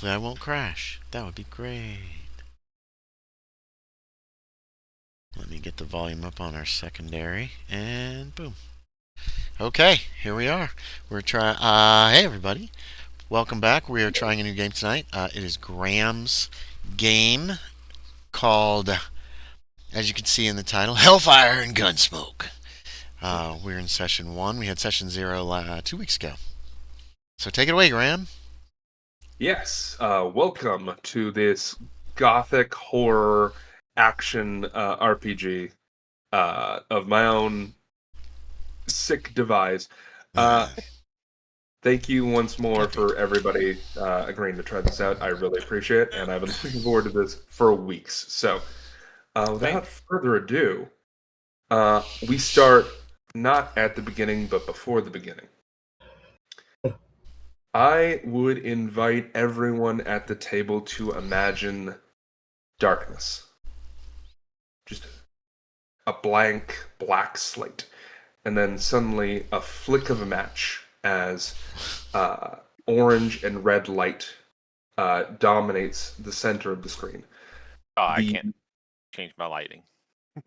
I won't crash. That would be great. Let me get the volume up on our secondary, and boom. Okay, here we are. We're trying. Hey everybody, welcome back. We are trying a new game tonight. It is Graham's game called, as you can see in the title, Hellfire and Gunsmoke. We're in session 1. We had session 0 2 weeks ago. So take it away, Graham. Yes, welcome to this gothic horror action RPG of my own sick devise. Uh, Thank you once more Puppet. for everybody agreeing to try this out. I really appreciate it, and I've been looking forward to this for weeks. So, Same. without further ado, we start not at the beginning, but before the beginning. I would invite everyone at the table to imagine darkness. Just a blank black slate. And then suddenly a flick of a match as orange and red light dominates the center of the screen. Oh, I The, can't change my lighting.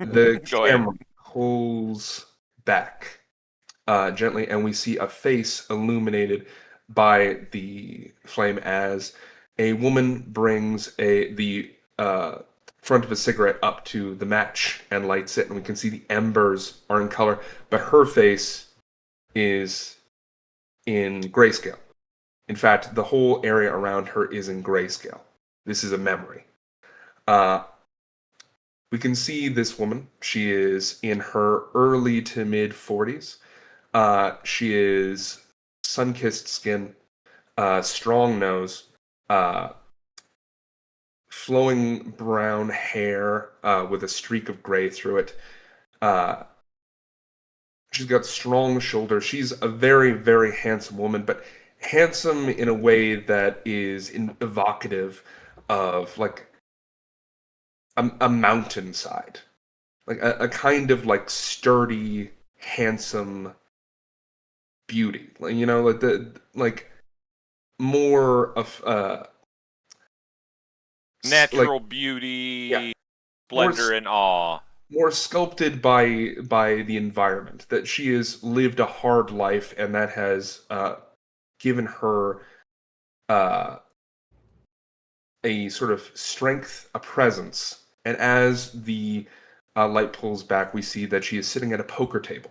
the Go ahead. camera pulls back gently, and we see a face illuminated by the flame as a woman brings the front of a cigarette up to the match and lights it, and we can see the embers are in color, but her face is in grayscale. In fact, the whole area around her is in grayscale. This is a memory. We can see this woman. She is in her early to mid 40s. She is sun-kissed skin, strong nose, uh, flowing brown hair with a streak of gray through it. Uh, she's got strong shoulders. She's a very, very handsome woman, but handsome in a way that is evocative of like a mountainside, like a kind of like sturdy, handsome beauty. Like, you know, like the like more of like Natural yeah, beauty, more splendor, and awe. more sculpted by the environment, that she has lived a hard life, and that has given her uh, a sort of strength, a presence. And as the light pulls back, we see that she is sitting at a poker table.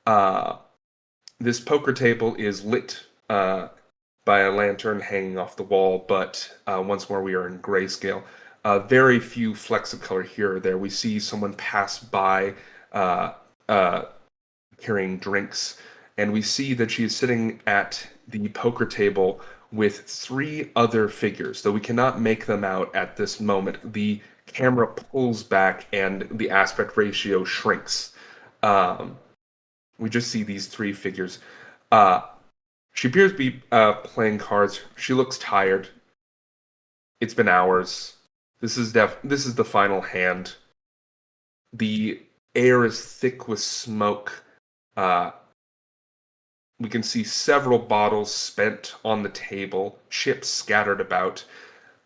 Uh, this poker table is lit by a lantern hanging off the wall, but once more we are in grayscale. Very few flecks of color here or there. We see someone pass by uh, uh, carrying drinks, and we see that she is sitting at the poker table with three other figures, though we cannot make them out at this moment. The camera pulls back and the aspect ratio shrinks. Um, we just see these three figures. Uh, she appears to be playing cards. She looks tired. It's been hours. This is the final hand. The air is thick with smoke. Uh, we can see several bottles spent on the table, chips scattered about.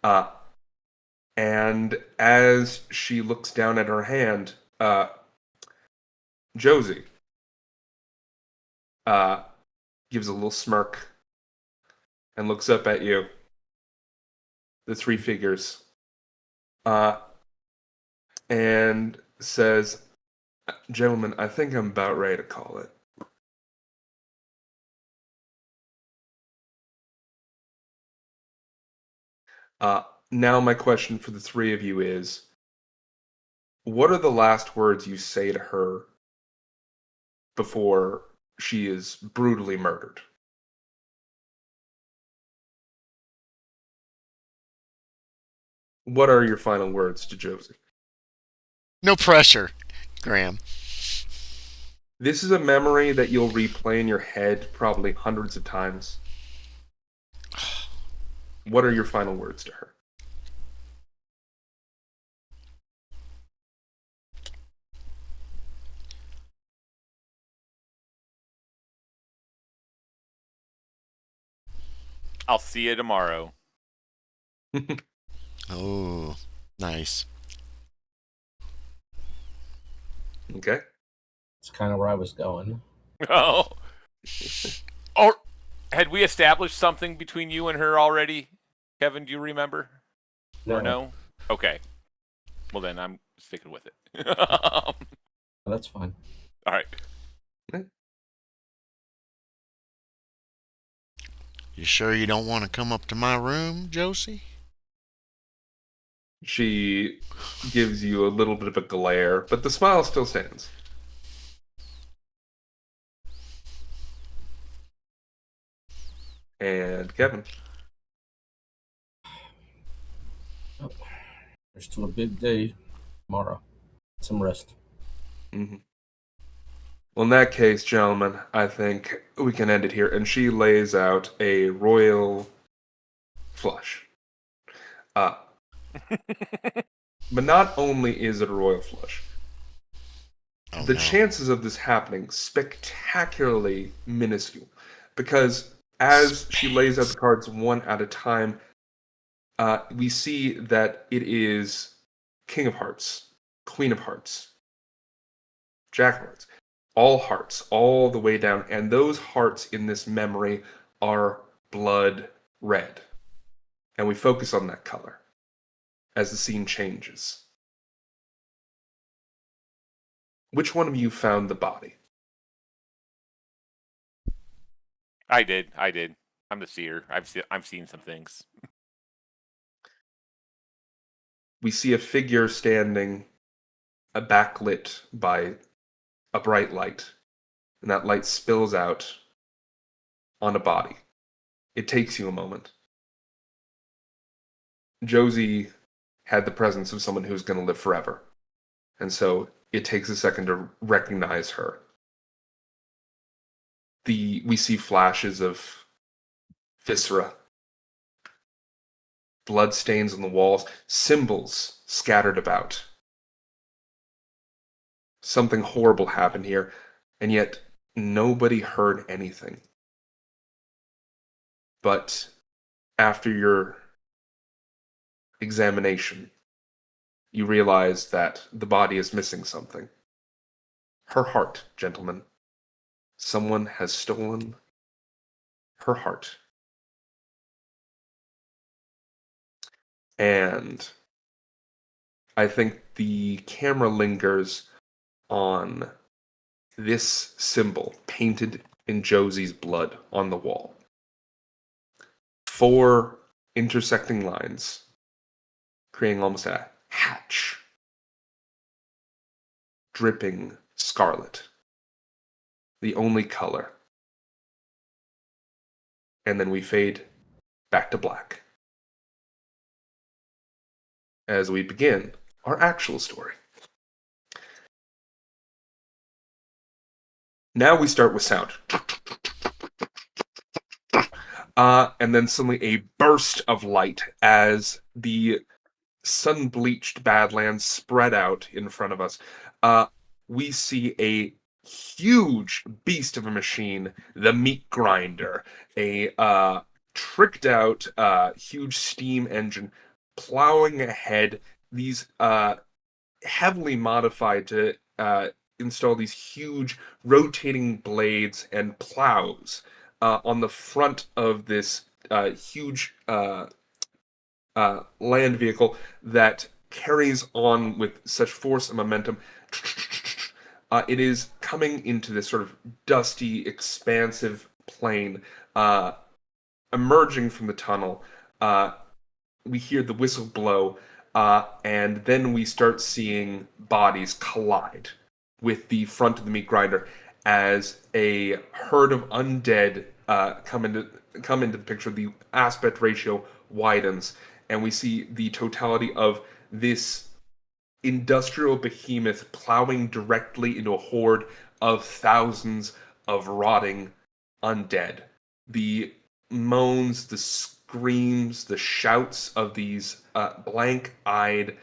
Uh, and as she looks down at her hand, Josie uh, gives a little smirk and looks up at you, the three figures, uh, and says, "Gentlemen, I think I'm about ready to call it." Uh, Now, my question for the three of you is, what are the last words you say to her before she is brutally murdered? What are your final words to Josie? No pressure, Graham. This is a memory that you'll replay in your head probably hundreds of times. What are your final words to her? I'll see you tomorrow. Oh, nice. Okay. That's kind of where I was going. Oh. Or had we established something between you and her already? Kevin, do you remember? Or no? Okay. Well, then I'm sticking with it. All That's fine. right. You sure you don't want to come up to my room, Josie? She gives you a little bit of a glare, but the smile still stands. And Kevin. There's still a big day tomorrow. Some rest. Mm-hmm. Well, in that case, gentlemen, I think we can end it here. And she lays out a royal flush. But not only is it a royal flush, Oh, the no. chances of this happening spectacularly minuscule, because as she lays out the cards one at a time, we see that it is King of Hearts, Queen of Hearts, Jack of Hearts, all the way down, and those hearts in this memory are blood red, and we focus on that color as the scene changes. Which one of you found the body? I did. I'm the seer. I've seen some things. We see a figure standing, backlit by a bright light, and that light spills out on a body. It takes you a moment. Josie had the presence of someone who's going to live forever, and so it takes a second to recognize her. We see flashes of viscera, blood stains on the walls, symbols scattered about. Something horrible happened here, and yet nobody heard anything. But after your examination, you realize that the body is missing something. Her heart, gentlemen. Someone has stolen her heart. And I think the camera lingers on this symbol painted in Josie's blood on the wall. 4 intersecting lines, creating almost a hatch, dripping scarlet, the only color. And then we fade back to black as we begin our actual story. Now we start with sound. And then suddenly a burst of light as the sun-bleached Badlands spread out in front of us. We see a huge beast of a machine, the meat grinder, a tricked out huge steam engine plowing ahead. These heavily modified to install these huge rotating blades and plows on the front of this huge land vehicle that carries on with such force and momentum. It is coming into this sort of dusty, expansive plain, emerging from the tunnel. We hear the whistle blow, and then we start seeing bodies collide with the front of the meat grinder as a herd of undead come into the picture. The aspect ratio widens, and we see the totality of this industrial behemoth plowing directly into a horde of thousands of rotting undead. The moans, the screams, the shouts of these blank-eyed,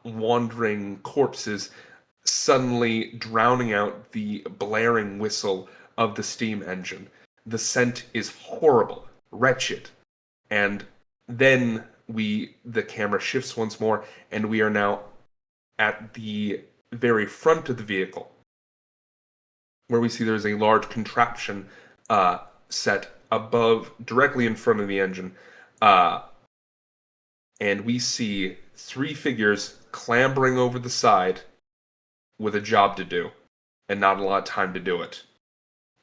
wandering corpses suddenly drowning out the blaring whistle of the steam engine. The scent is horrible, wretched, and then the camera shifts once more, and we are now at the very front of the vehicle, where we see there's a large contraption set above, directly in front of the engine, and we see 3 figures clambering over the side with a job to do, and not a lot of time to do it.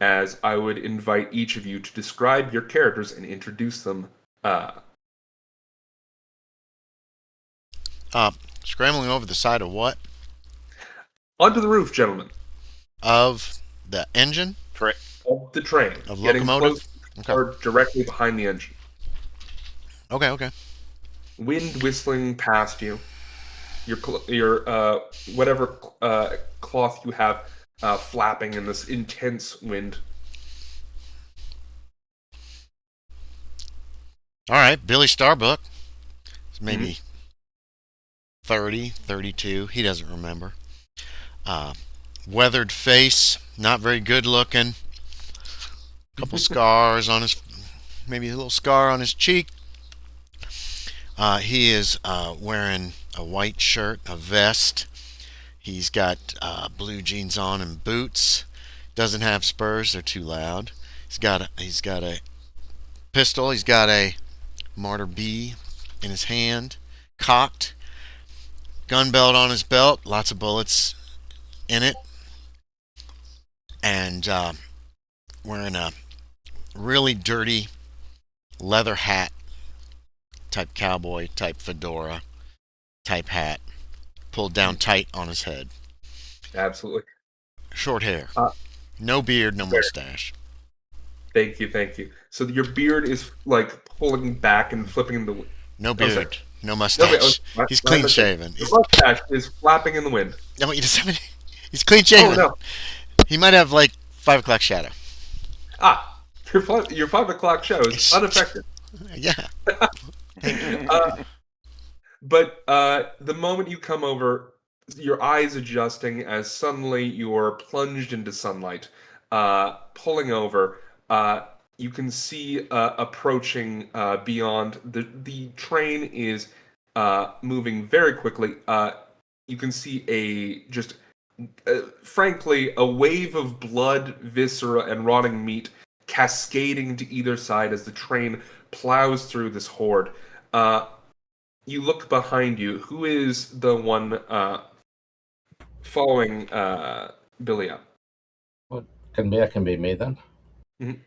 As I would invite each of you to describe your characters and introduce them. Scrambling over the side of what? Onto the roof, gentlemen. Of the engine? Of the train. Of getting locomotive? Close or directly behind the engine. Okay. Wind whistling past you. Your whatever cloth you have flapping in this intense wind. All right, Billy Starbuck. Maybe 30, 32. He doesn't remember. Weathered face, not very good looking. Couple scars on his, maybe a little scar on his cheek. He is wearing a white shirt, a vest. He's got blue jeans on and boots. Doesn't have spurs; they're too loud. He's got a pistol. He's got a Martyr B in his hand, cocked. Gun belt on his belt, lots of bullets in it, and wearing a really dirty leather hat, type cowboy, type fedora, type hat, pulled down tight on his head. Absolutely. Short hair, no beard, no mustache. Thank you. So your beard is like pulling back and flipping in the wind. No beard, no mustache. He's clean shaven. The mustache is flapping in the wind. No, he doesn't have any. He's clean shaven. Oh no. He might have like 5 o'clock shadow. Your 5 o'clock show is unaffected. Yeah. But the moment you come over, your eyes adjusting as suddenly you're plunged into sunlight. Pulling over, you can see approaching beyond. The train is moving very quickly. You can see frankly, a wave of blood, viscera, and rotting meat cascading to either side as the train plows through this horde. You look behind you. Who is the one following Billy up? Well, that can be me then. Mm-hmm.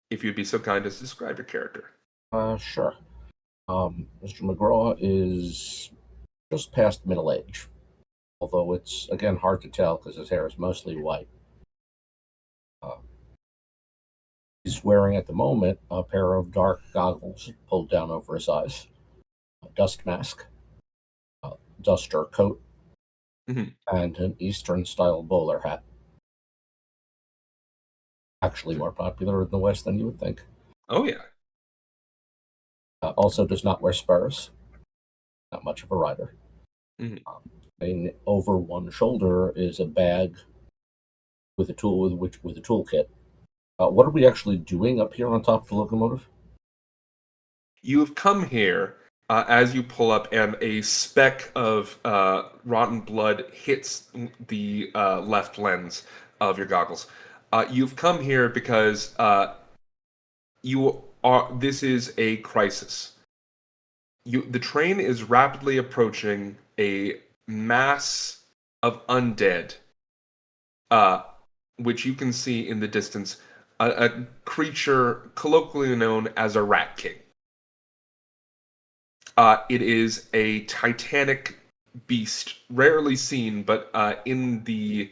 If you'd be so kind as to describe your character. Sure. Mr. McGraw is just past middle age, although it's, again, hard to tell because his hair is mostly white. He's wearing at the moment a pair of dark goggles pulled down over his eyes, a dust mask, a duster coat, and an Eastern-style bowler hat. Actually more popular in the West than you would think. Oh, yeah. Also does not wear spurs. Not much of a rider. And over one shoulder is a bag with a toolkit. What are we actually doing up here on top of the locomotive? You have come here as you pull up, and a speck of rotten blood hits the left lens of your goggles. You've come here because this is a crisis. The train is rapidly approaching a mass of undead, which you can see in the distance. A creature colloquially known as a rat king. It is a titanic beast, rarely seen, but in the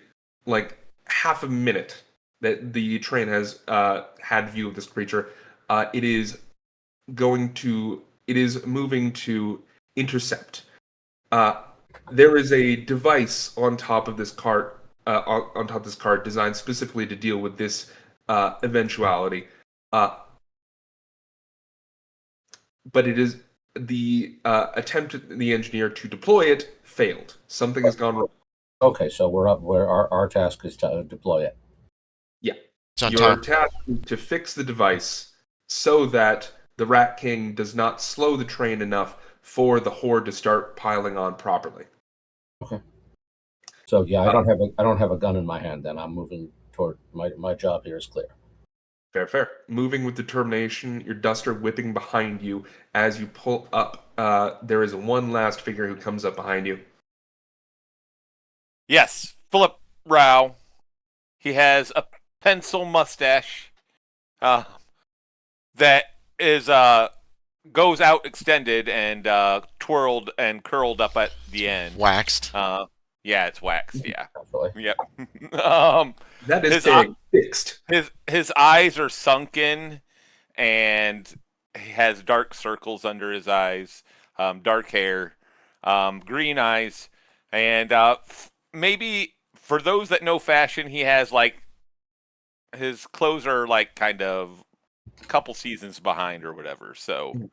half a minute that the train has had view of this creature, it is moving to intercept. There is a device on top of this cart, designed specifically to deal with this eventuality. But it is the attempt of the engineer to deploy it failed. Something has gone wrong. Okay, so we're up where our task is to deploy it. Yeah. It's on Your top. task is to fix the device so that the Rat King does not slow the train enough for the horde to start piling on properly. Okay. So yeah, I don't have a gun in my hand. Then I'm moving toward my job here is clear. Fair. Moving with determination, your duster whipping behind you as you pull up. There is one last figure who comes up behind you. Yes, Phillip Rowe. He has a pencil mustache that is goes out extended and twirled and curled up at the end. Waxed. Yeah, it's waxed. Yeah. Actually. Yep. That is saying fixed. His eyes are sunken, and he has dark circles under his eyes, dark hair, green eyes, and maybe for those that know fashion, he has like his clothes are like kind of a couple seasons behind or whatever. So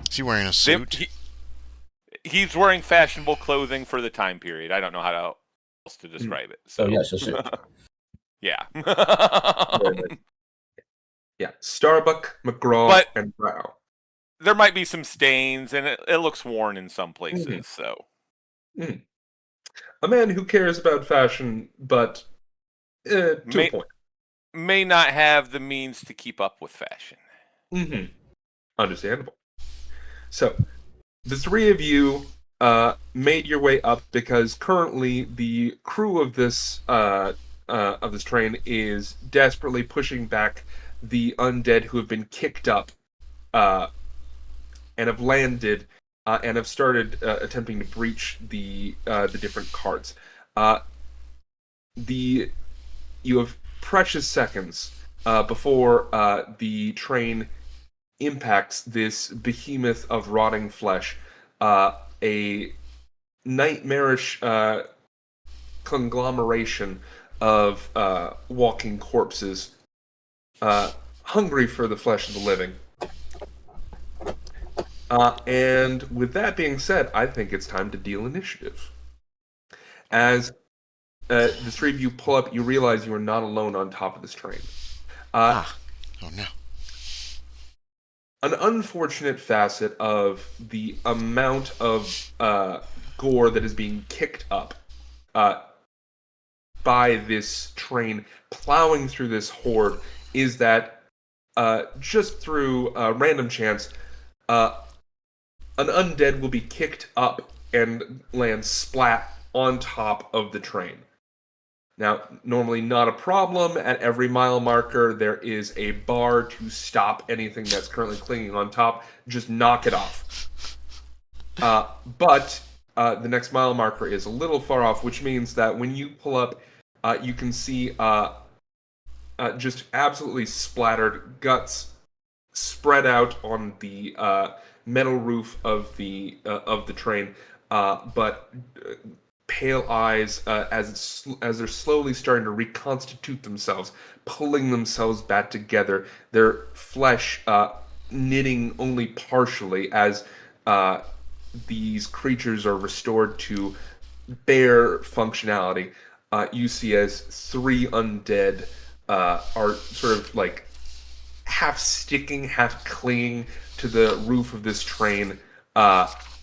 Is he wearing a suit? He's wearing fashionable clothing for the time period. I don't know how else to describe it. So yes, a suit. Yeah. Yeah, Starbuck, McGraw, and Rowe. There might be some stains, and it looks worn in some places. So, a man who cares about fashion, but to a point, may not have the means to keep up with fashion. Understandable. So, the three of you made your way up because currently the crew of this train is desperately pushing back the undead who have been kicked up and have landed and have started attempting to breach the different carts. You have precious seconds before the train impacts this behemoth of rotting flesh, a nightmarish conglomeration of walking corpses, hungry for the flesh of the living. And with that being said, I think it's time to deal initiative. As the three of you pull up, you realize you are not alone on top of this train. Oh no. An unfortunate facet of the amount of gore that is being kicked up by this train plowing through this horde is that just through random chance, an undead will be kicked up and land splat on top of the train. Now, normally not a problem. At every mile marker, there is a bar to stop anything that's currently clinging on top. Just knock it off. But the next mile marker is a little far off, which means that when you pull up, you can see just absolutely splattered guts spread out on the metal roof of the train, but pale eyes as they're slowly starting to reconstitute themselves, pulling themselves back together, their flesh knitting only partially as these creatures are restored to bare functionality. You see as three undead are sort of like half sticking, half clinging to the roof of this train.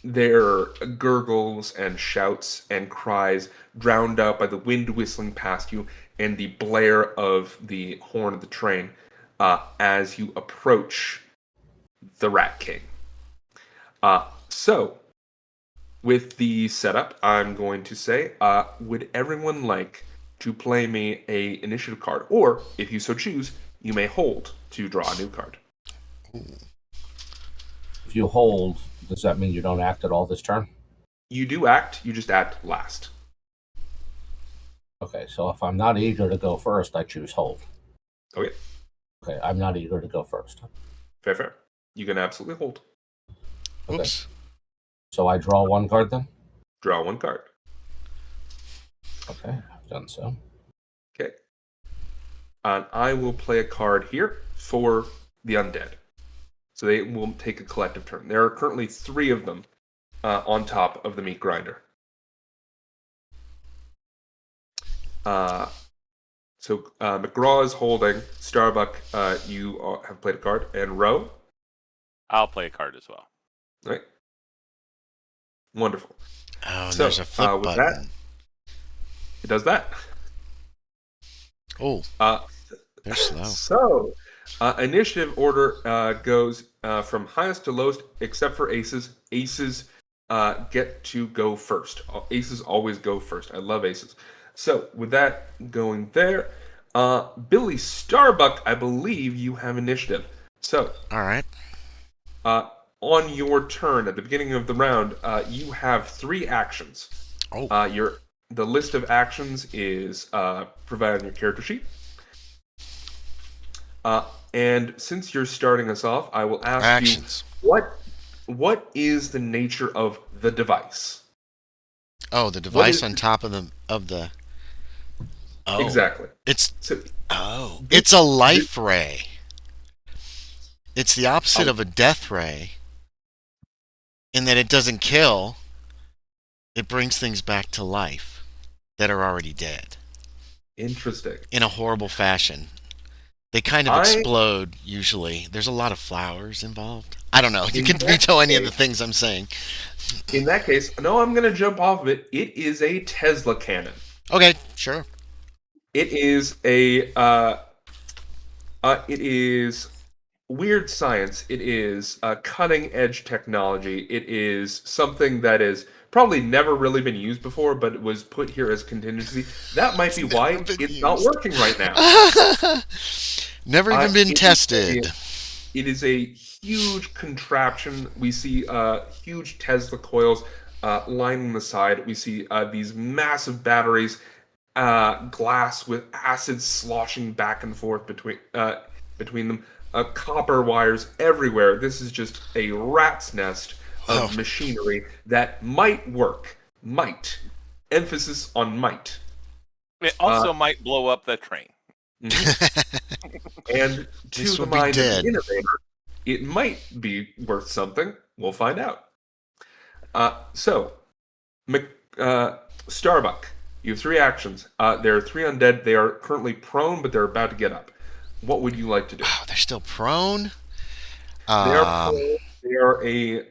Their gurgles and shouts and cries drowned out by the wind whistling past you and the blare of the horn of the train as you approach the Rat King. So, with the setup, I'm going to say, would everyone like to play me a initiative card? Or, if you so choose, you may hold to draw a new card. If you hold, does that mean you don't act at all this turn? You do act, you just act last. Okay, so if I'm not eager to go first, I choose hold. Okay. Okay, I'm not eager to go first. Fair. You can absolutely hold. Okay. Oops. So I draw one card then? Draw one card. Okay, I've done so. Okay. And I will play a card here for the undead. So they will take a collective turn. There are currently 3 of them on top of the meat grinder. So McGraw is holding. Starbuck, you have played a card. And Rowe? I'll play a card as well. Right. Wonderful. Oh, and So, there's a flip with button. that, it does that. Oh, Uh, they're slow. So, initiative order goes from highest to lowest, except for aces. Aces get to go first. Aces always go first. I love aces. So, with that going there, Billy Starbuck, I believe you have initiative. So, All right. On your turn at the beginning of the round, you have 3 actions. Oh. The list of actions is provided on your character sheet. And since you're starting us off, I will ask Actions. you what is the nature of the device? Oh, the device on top of the Oh. Exactly. It's it's a life ray. It's the opposite of a death ray in that it doesn't kill. It brings things back to life that are already dead. Interesting. In a horrible fashion. They kind of explode, usually. There's a lot of flowers involved. I don't know. You can veto any of the things I'm saying. In that case, no, I'm going to jump off of it. It is a Tesla cannon. Okay, sure. It is it is weird science. It is cutting-edge technology. It is something that is probably never really been used before, but it was put here as contingency. That might be why it's not working right now. Never even been tested. It is a huge contraption. We see huge Tesla coils lining the side. We see these massive batteries, glass with acid sloshing back and forth between them, copper wires everywhere. This is just a rat's nest of machinery that might work. Might. Emphasis on might. It also might blow up the train. And to the mind of the innovator, it might be worth something. We'll find out. Starbuck, you have 3 actions. There are 3 undead. They are currently prone, but they're about to get up. What would you like to do? Oh, they're still prone? They are prone. They are a...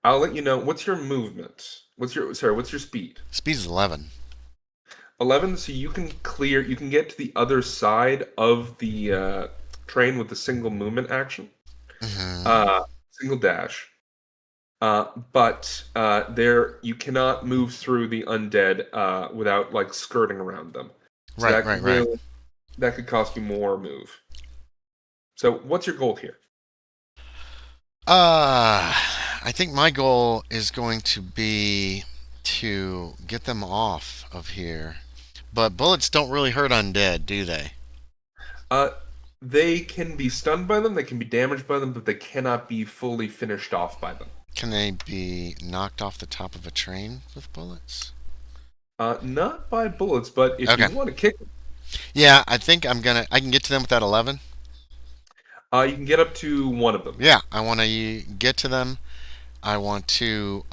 I'll let you know. What's your movement? What's your speed? Speed is 11. 11, so you can get to the other side of the train with a single movement action. Mm-hmm. Single dash. But there you cannot move through the undead without like skirting around them. So right. That could cost you more move. So what's your goal here? I think my goal is going to be to get them off of here. But bullets don't really hurt undead, do they? They can be stunned by them, they can be damaged by them, but they cannot be fully finished off by them. Can they be knocked off the top of a train with bullets? Not by bullets, but if you want to kick them. Yeah, I think I can get to them with that 11. You can get up to one of them. Yeah, I want to get to them. I want to,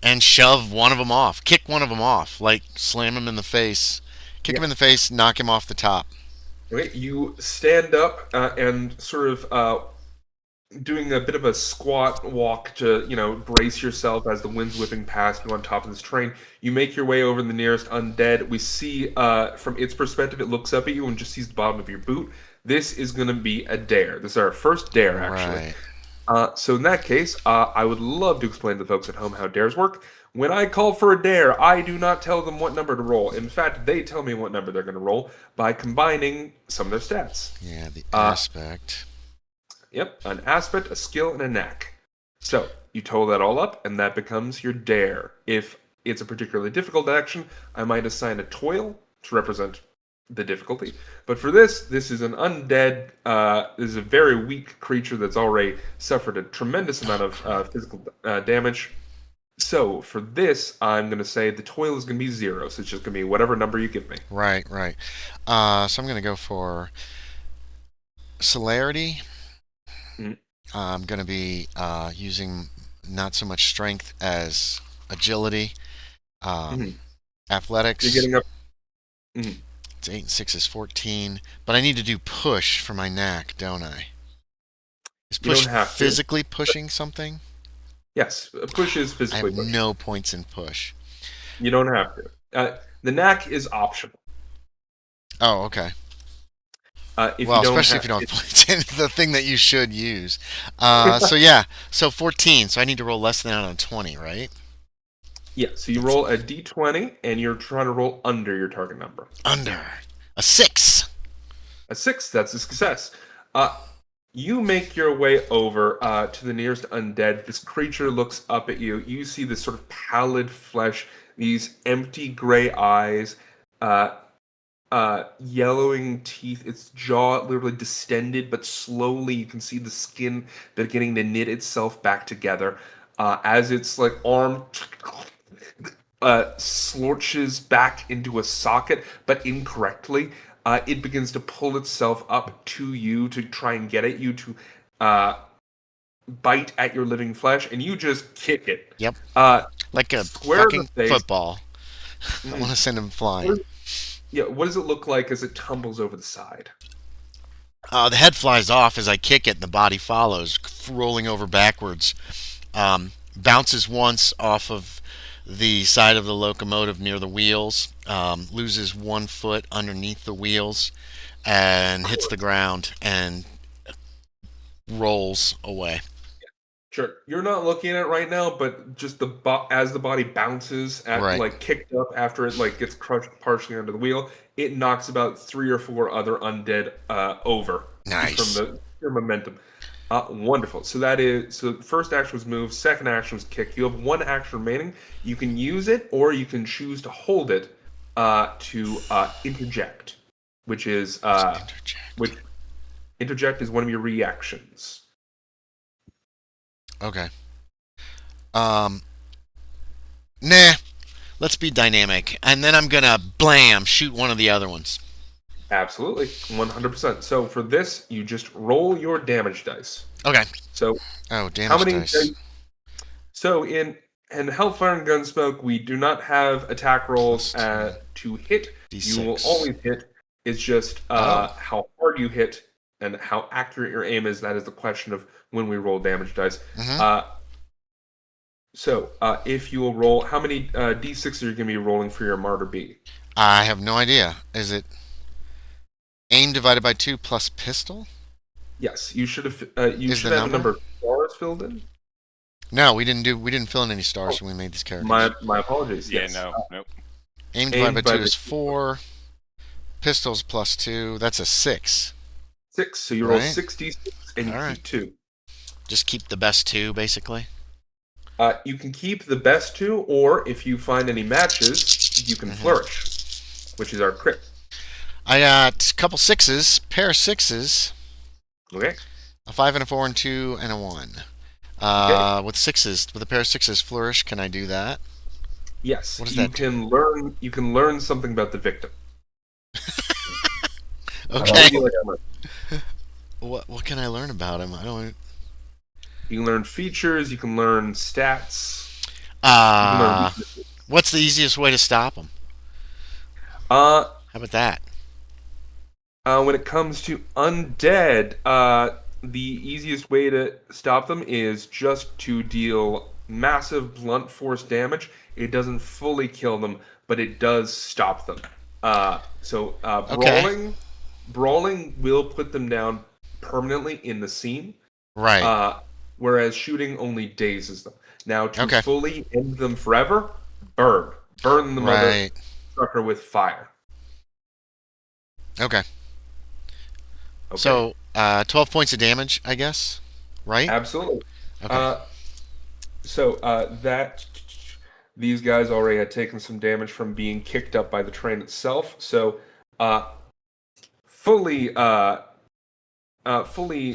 and shove one of them off. Kick one of them off. Like, slam him in the face. Kick him in the face, knock him off the top. Okay, you stand up and sort of doing a bit of a squat walk to, brace yourself as the wind's whipping past you on top of this train. You make your way over the nearest undead. We see, from its perspective, it looks up at you and just sees the bottom of your boot. This is going to be a dare. This is our first dare, actually. Right. So in that case, I would love to explain to the folks at home how dares work. When I call for a dare, I do not tell them what number to roll. In fact, they tell me what number they're going to roll by combining some of their stats. Yeah, the aspect. Yep, an aspect, a skill, and a knack. So, you total that all up, and that becomes your dare. If it's a particularly difficult action, I might assign a toil to represent the difficulty. But for this is an undead, this is a very weak creature that's already suffered a tremendous amount of physical damage. So, for this, I'm going to say the toil is going to be 0, so it's just going to be whatever number you give me. Right. So I'm going to go for celerity. Mm-hmm. I'm going to be using not so much strength as agility. Athletics. You're getting up. It's 8 and 6 is 14. But I need to do push for my knack, don't I? Is You don't push have to. physically pushing something? Yes, push is I physically have pushing. no points in push. You don't have to. The knack is optional. Oh, okay. Especially if you don't have points in the thing that you should use. So 14. So I need to roll less than that on 20, right? Yeah, so you roll a d20, and you're trying to roll under your target number. Under. A 6. A 6, that's a success. You make your way over to the nearest undead. This creature looks up at you. You see this sort of pallid flesh, these empty gray eyes, yellowing teeth, its jaw literally distended, but slowly you can see the skin beginning to knit itself back together as its like arm slorches back into a socket, but incorrectly. It begins to pull itself up to you to try and get at you to bite at your living flesh, and you just kick it. Yep. Like a square fucking football. I want to send him flying. What does it look like as it tumbles over the side? The head flies off as I kick it, and the body follows, rolling over backwards. Bounces once off of the side of the locomotive near the wheels, loses 1 foot underneath the wheels, and hits the ground and rolls away. Sure, you're not looking at it right now, but just as the body bounces like kicked up after it like gets crushed partially under the wheel, it knocks about 3 or 4 other undead over. Nice. From the pure momentum. Wonderful. So first action was move, second action was kick. You have 1 action remaining. You can use it, or you can choose to hold it to interject, which is interject is one of your reactions. Okay. Nah. Let's be dynamic, and then I'm gonna shoot one of the other ones. Absolutely, 100%. So for this, you just roll your damage dice. Okay. So damage dice. So in Hellfire and Gunsmoke, we do not have attack rolls to hit. D6. You will always hit. It's just how hard you hit and how accurate your aim is. That is the question of when we roll damage dice. Mm-hmm. So if you will roll, how many d6 are you going to be rolling for your martyr B? I have no idea. Is it aim divided by 2 plus pistol? Yes, you should have. You should have a number of stars filled in. No, we didn't fill in any stars when we made these characters. My apologies. Yeah, yes. Nope. Aim divided by 2 is 4. Pistols plus 2. That's a 6. 6. So you roll 6d6 and you keep 2. Just keep the best 2, basically. You can keep the best 2, or if you find any matches, you can flourish, which is our crit. I got a couple 6s, pair of 6s. Okay. A 5 and a 4 and 2 and a 1. With 6s, with a pair of 6s, flourish. Can I do that? Yes. What does that do? You can learn something about the victim. Okay. What can I learn about him? I don't. You can learn features. You can learn stats. What's the easiest way to stop him? How about that? When it comes to undead, the easiest way to stop them is just to deal massive blunt force damage. It doesn't fully kill them, but it does stop them. Brawling will put them down permanently in the scene. Right. Whereas shooting only dazes them. Now, to fully end them forever, burn the motherfucker with fire. Okay. So, 12 points of damage, I guess, right? Absolutely. Okay. These guys already had taken some damage from being kicked up by the train itself. So, fully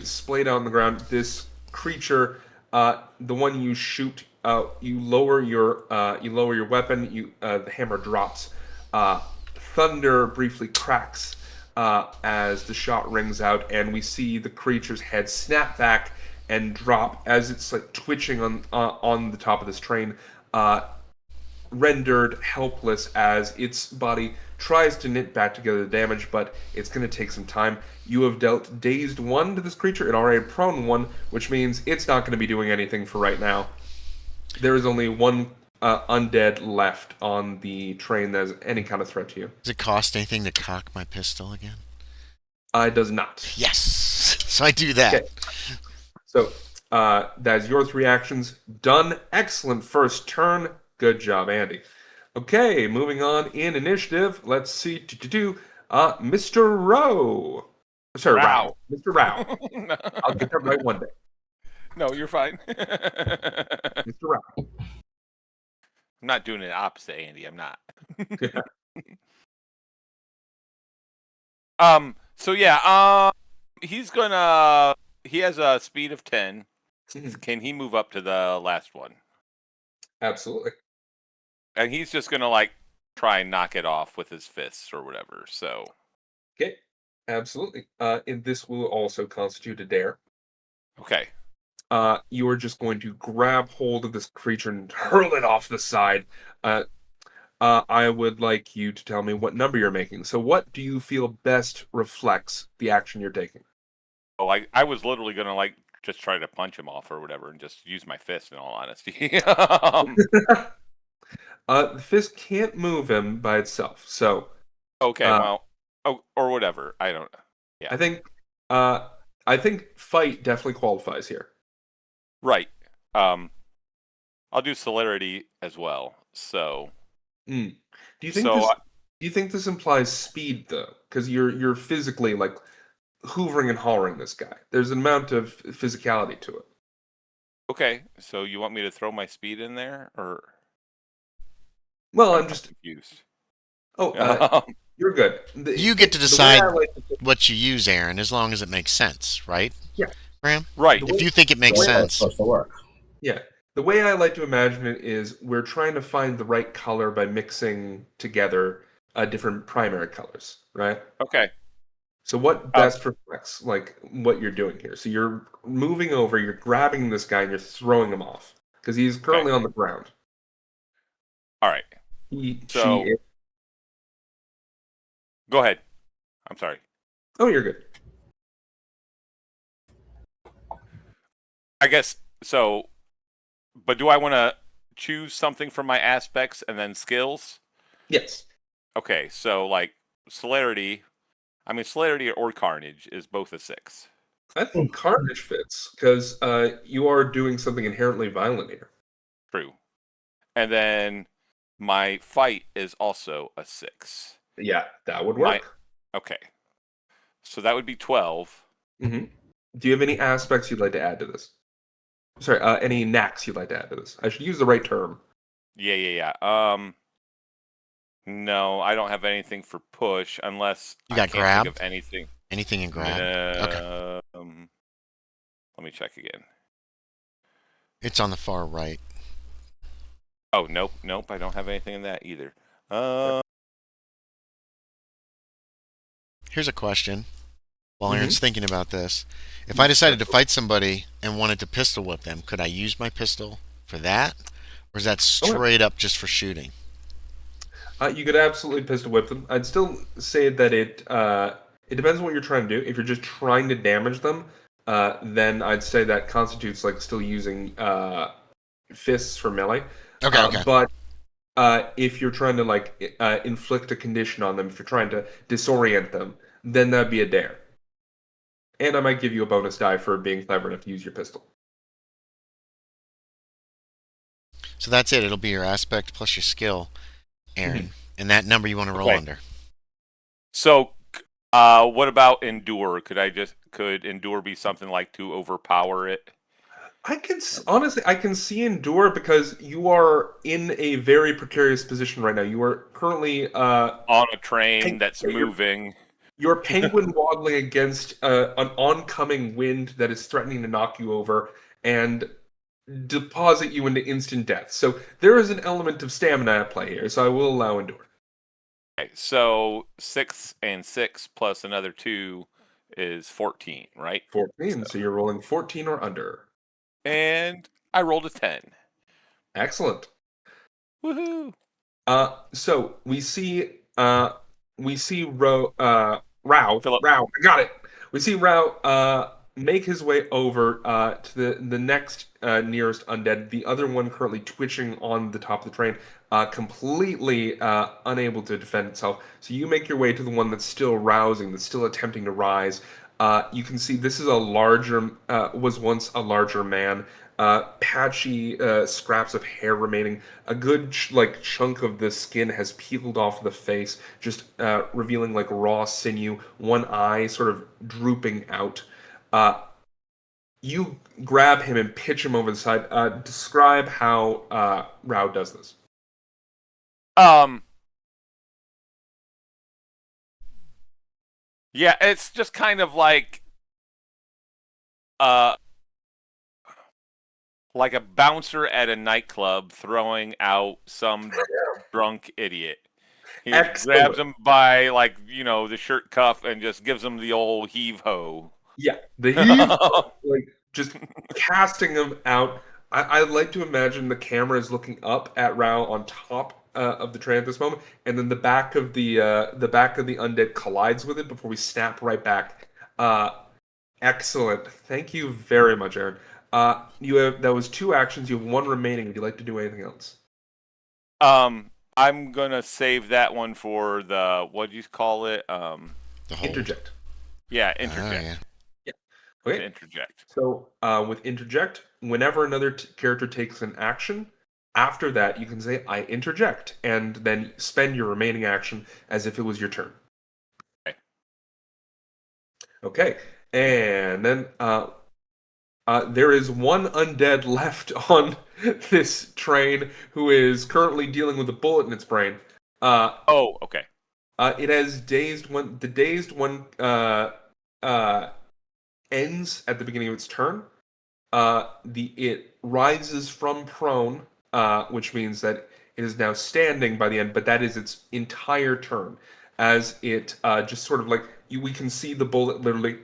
splayed on the ground, this creature, the one you shoot, you lower your weapon. The hammer drops. Thunder briefly cracks as the shot rings out, and we see the creature's head snap back and drop as it's like twitching on the top of this train. rendered helpless as its body tries to knit back together the damage, but it's going to take some time. You have dealt dazed 1 to this creature and already prone 1, which means it's not going to be doing anything for right now. There is only 1 undead left on the train that is any kind of threat to you. Does it cost anything to cock my pistol again? It does not. Yes! So I do that. Okay. So, that's your 3 actions. Done. Excellent first turn. Good job, Andy. Okay, moving on in initiative. Let's see. Mr. Rowe. Sorry, Rowe. Mr. Rowe. I'll get that right one day. No, you're fine. Mr. Rowe. I'm not doing it opposite, Andy. I'm not. So yeah, he's gonna. He has a speed of 10. Can he move up to the last one? Absolutely. And he's just gonna like try and knock it off with his fists or whatever. So. Okay. Absolutely. And this will also constitute a dare. Okay. You are just going to grab hold of this creature and hurl it off the side. I would like you to tell me what number you're making. So what do you feel best reflects the action you're taking? Oh, I was literally going to like just try to punch him off or whatever and just use my fist in all honesty. The fist can't move him by itself. So okay, well, or whatever. I don't know. Yeah. I think fight definitely qualifies here. Right. I'll do celerity as well. So Do you think this implies speed though? Because you're physically like hoovering and hollering this guy. There's an amount of physicality to it. Okay, so you want me to throw my speed in there, or? Well, I'm just confused. Oh, you're good. You get to decide what you use, Aaron, as long as it makes sense, right? Yeah. Graham? Right. If you think it makes sense. It's supposed to work. Yeah. The way I like to imagine it is we're trying to find the right color by mixing together different primary colors, right? Okay. So what best reflects like what you're doing here? So you're moving over, you're grabbing this guy, and you're throwing him off because he's currently on the ground. All right. Go ahead. I'm sorry. Oh, you're good. I guess so. But do I want to choose something from my aspects and then skills? Yes. Okay, so like celerity. I mean, celerity or carnage is both a 6. I think carnage fits because you are doing something inherently violent here. True. And then my fight is also a 6. Yeah, that would work. Okay. So that would be 12. Mm-hmm. Do you have any aspects you'd like to add to this? Sorry, any knacks you'd like to add to this? I should use the right term. Yeah. No, I don't have anything for push unless you got I can't grab? think of anything. Anything in grab? Okay. Let me check again. It's on the far right. Oh, nope. I don't have anything in that either. Here's a question. While Aaron's thinking about this, if I decided to fight somebody and wanted to pistol whip them, could I use my pistol for that, or is that straight up just for shooting? You could absolutely pistol whip them. I'd still say that it depends on what you're trying to do. If you're just trying to damage them, then I'd say that constitutes like still using fists for melee. Okay. But if you're trying to like inflict a condition on them, if you're trying to disorient them, then that'd be a dare. And I might give you a bonus die for being clever enough to use your pistol. So that's it. It'll be your aspect plus your skill, Aaron. And that number you want to roll under. So, what about endure? Could endure be something like to overpower it? I can see endure because you are in a very precarious position right now. You are currently on a train that's moving. You're penguin waddling against an oncoming wind that is threatening to knock you over and deposit you into instant death. So there is an element of stamina at play here, so I will allow endure. Okay, so 6 and 6 plus another 2 is 14, right? 14, so you're rolling 14 or under. And I rolled a 10. Excellent. Woohoo! So we see Rowe. Phillip. I got it. We see Rowe make his way over to the next nearest undead. The other one currently twitching on the top of the train, completely unable to defend itself. So you make your way to the one that's still rousing, that's still attempting to rise. You can see this is was once a larger man. Patchy scraps of hair remaining. A good chunk of the skin has peeled off the face, just revealing like raw sinew. One eye sort of drooping out. You grab him and pitch him over the side. Describe how Rowe does this. Yeah, it's just kind of like a bouncer at a nightclub throwing out some drunk idiot. He grabs him by the shirt cuff and just gives him the old heave ho. Yeah, the heave, just casting him out. I like to imagine the camera is looking up at Rowe on top of the train at this moment, and then the back of the undead collides with it before we snap right back. Excellent. Thank you very much, Aaron. That was 2 actions. You have 1 remaining. Would you like to do anything else? I'm gonna save that one for the what do you call it? Interject. Yeah, interject. Yeah. Okay. To interject. So with interject, whenever another character takes an action, after that you can say I interject, and then spend your remaining action as if it was your turn. Okay. And then there is 1 undead left on this train who is currently dealing with a bullet in its brain. Okay. It has dazed one. The dazed one ends at the beginning of its turn. It rises from prone, which means that it is now standing by the end. But that is its entire turn, as it just sort of we can see the bullet literally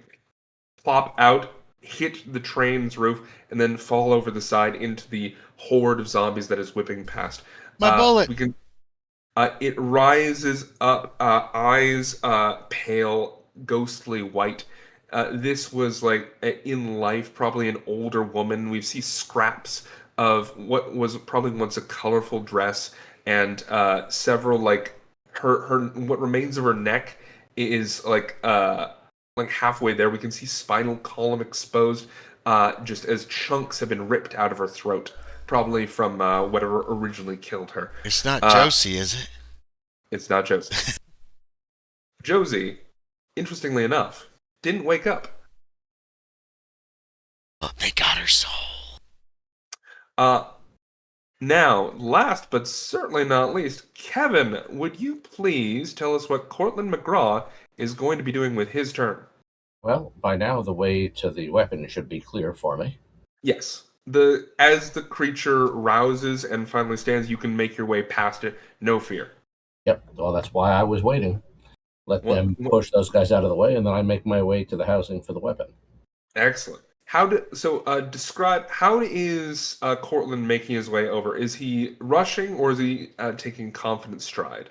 plop out, hit the train's roof, and then fall over the side into the horde of zombies that is whipping past. My bullet. We can. It rises up, eyes pale, ghostly white. This was in life probably an older woman. We see scraps of what was probably once a colorful dress, and several her what remains of her neck is halfway there. We can see spinal column exposed, just as chunks have been ripped out of her throat, probably from whatever originally killed her. It's not Josie, is it? It's not Josie. Josie, interestingly enough, didn't wake up. Oh, they got her soul. Now, last but certainly not least, Kevin, would you please tell us what Cortland McGraw is going to be doing with his turn? Well, by now the way to the weapon should be clear for me. Yes. As the creature rouses and finally stands, you can make your way past it. No fear. Yep. Well, that's why I was waiting. Let them push those guys out of the way, and then I make my way to the housing for the weapon. Excellent. Describe how is Cortland making his way over? Is he rushing or is he taking confident stride?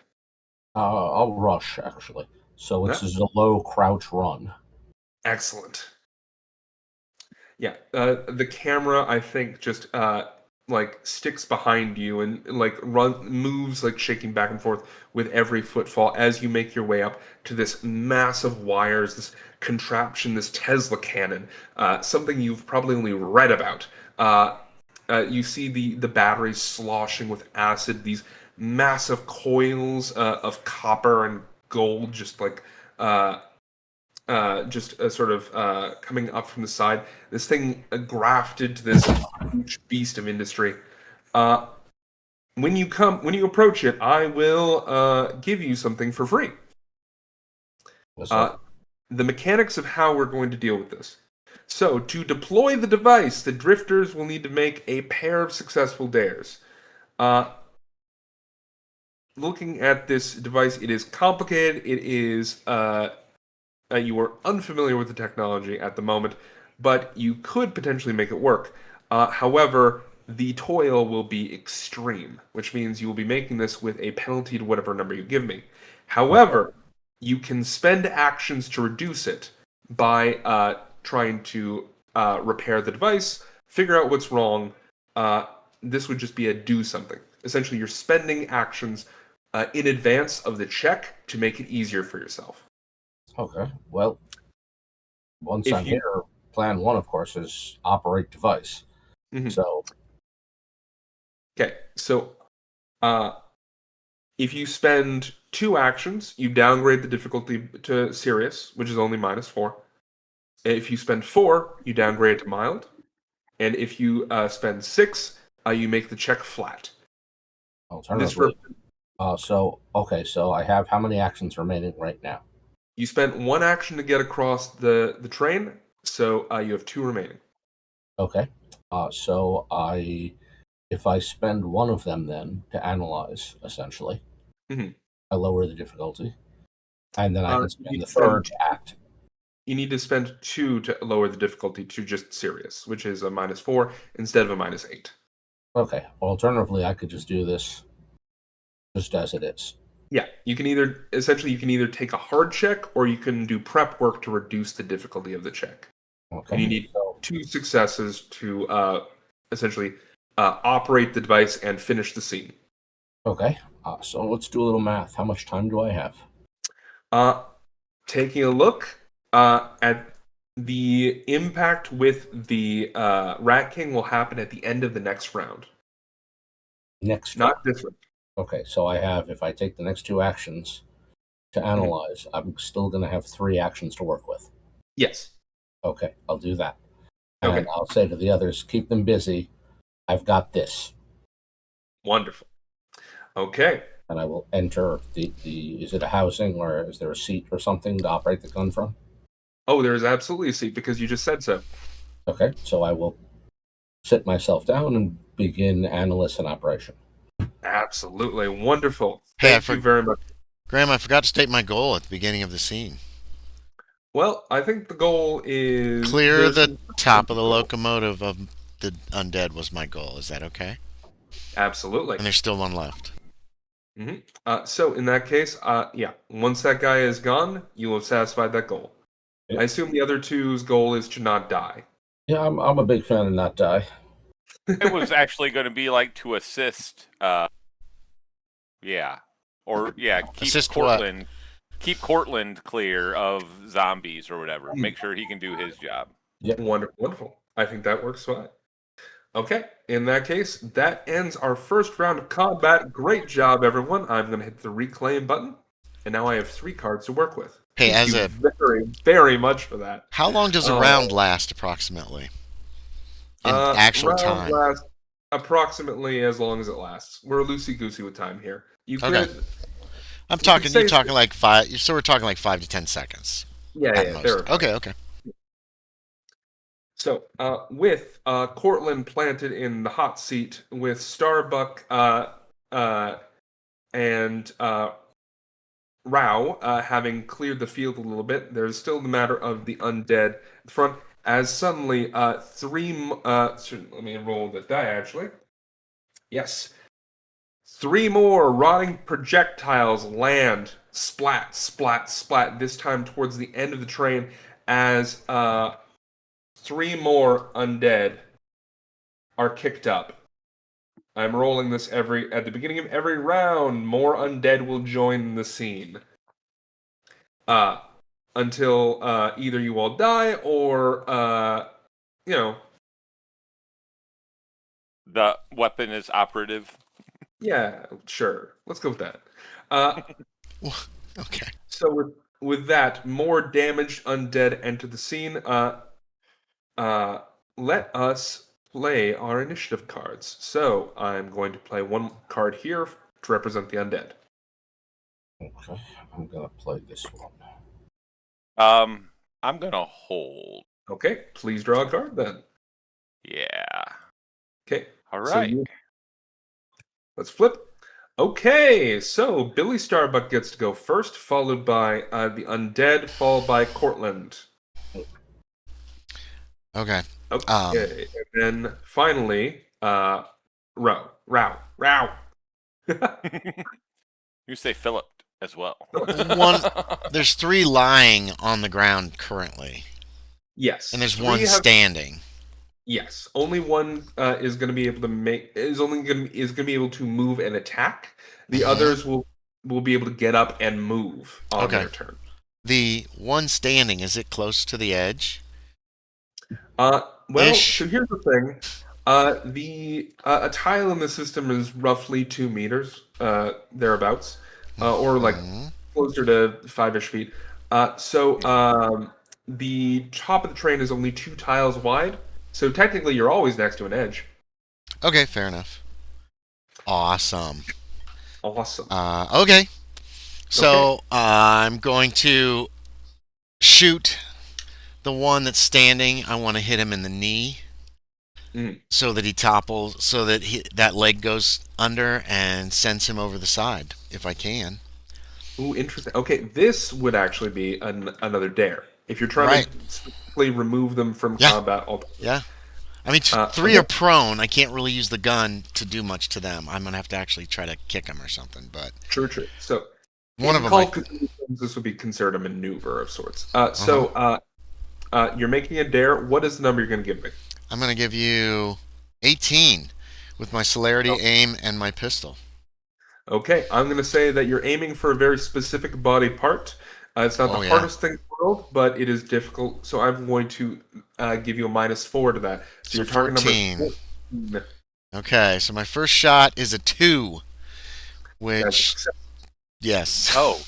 I'll rush, actually. So it's a low crouch run. Excellent. Yeah, the camera, I think, just sticks behind you and moves shaking back and forth with every footfall as you make your way up to this massive wires, this contraption, this Tesla cannon, something you've probably only read about. You see the batteries sloshing with acid, these massive coils of copper and gold just coming up from the side. This thing grafted to this huge beast of industry. When you approach it, I will give you something for free. The mechanics of how we're going to deal with this. So, to deploy the device, the drifters will need to make a pair of successful dares. Looking at this device, it is complicated. It is you are unfamiliar with the technology at the moment, but you could potentially make it work. However, the toil will be extreme, which means you will be making this with a penalty to whatever number you give me. However, you can spend actions to reduce it by trying to repair the device, figure out what's wrong. This would just be a do something. Essentially, you're spending actions in advance of the check to make it easier for yourself. Okay. Well, once I'm here, plan 1, of course, is operate device. Mm-hmm. So. Okay. So, if you spend 2 actions, you downgrade the difficulty to serious, which is only -4. If you spend 4, you downgrade it to mild. And if you spend 6, you make the check flat. Alternatively, so I have how many actions remaining right now? You spent 1 action to get across the train, so you have 2 remaining. Okay. So if I spend 1 of them then to analyze, essentially, I lower the difficulty, and then I can spend the third to act. You need to spend 2 to lower the difficulty to just serious, which is a -4 instead of a -8. Okay. Alternatively, I could just do this just as it is. Yeah, you can either take a hard check or you can do prep work to reduce the difficulty of the check. Okay. And you need 2 successes to essentially operate the device and finish the scene. Okay. So let's do a little math. How much time do I have? Taking a look at the impact with the Rat King will happen at the end of the next round. Next Not round. this one. Okay, so I have, if I take the next 2 actions to analyze, I'm still going to have 3 actions to work with. Yes. Okay, I'll do that. And I'll say to the others, keep them busy. I've got this. Wonderful. Okay. And I will enter the is it a housing or is there a seat or something to operate the gun from? Oh, there is absolutely a seat because you just said so. Okay, so I will sit myself down and begin analysis and operation. Absolutely. Wonderful. Hey, Thank you very much. Graham, I forgot to state my goal at the beginning of the scene. Well, I think the goal is... Clear the top of the locomotive of the undead was my goal. Is that okay? Absolutely. And there's still 1 left. So in that case, once that guy is gone, you will have satisfied that goal. Yep. I assume the other 2's goal is to not die. Yeah, I'm a big fan of not die. It was actually going to be like to assist. Keep Cortland clear of zombies or whatever. Make sure he can do his job. Yep. Wonderful. I think that works fine. Okay, in that case, that ends our first round of combat. Great job, everyone. I'm going to hit the reclaim button, and now I have 3 cards to work with. Hey, Thank you very, very much for that. How long does a round last, approximately? In actual time? Lasts approximately as long as it lasts. We're loosey-goosey with time here. You could... You're talking like 5... So we're talking like 5 to 10 seconds. Yeah. Okay. So, with Cortland planted in the hot seat, with Starbuck and Rowe having cleared the field a little bit, there's still the matter of the undead at the front, as suddenly 3... let me roll the die, actually. Yes. 3 more rotting projectiles land. Splat, splat, splat, this time towards the end of the train, as... 3 more undead are kicked up. I'm rolling this at the beginning of every round. More undead will join the scene. Until either you all die or, The weapon is operative. Yeah, sure. Let's go with that. Okay. So with that, more damaged undead enter the scene. Let us play our initiative cards. So I'm going to play 1 card here to represent the undead. Okay, I'm gonna play this one. I'm gonna hold. Okay, please draw a card then. Yeah. Okay. All right. So let's flip. Okay, so Billy Starbuck gets to go first, followed by the undead, followed by Cortland. Okay. Okay, and then finally, Rowe. You say Phillip as well. There's 3 lying on the ground currently, Yes. and there's 1 standing. Yes, only one is going to be able to be able to move and attack. The others will be able to get up and move on their turn. The one standing, is it close to the edge? Well, so here's the thing. A tile in the system is roughly 2 meters, thereabouts, or like closer to 5-ish feet. So the top of the train is only 2 tiles wide. So technically, you're always next to an edge. Okay, fair enough. Awesome. Okay. So I'm going to shoot the one that's standing. I want to hit him in the knee so that he topples, so that that leg goes under and sends him over the side, if I can. Ooh, interesting. Okay, this would actually be another dare. If you're trying to specifically remove them from combat altogether. Yeah. I mean, 3 are prone. I can't really use the gun to do much to them. I'm going to have to actually try to kick them or something. But True. So one of them, this would be considered a maneuver of sorts. So you're making a dare. What is the number you're going to give me? I'm going to give you 18 with my celerity, aim, and my pistol. Okay, I'm going to say that you're aiming for a very specific body part. It's not the hardest thing in the world, but it is difficult. So I'm going to give you a -4 to that. So your target 14. number is 14. Okay, so my first shot is a 2, which yes. Oh,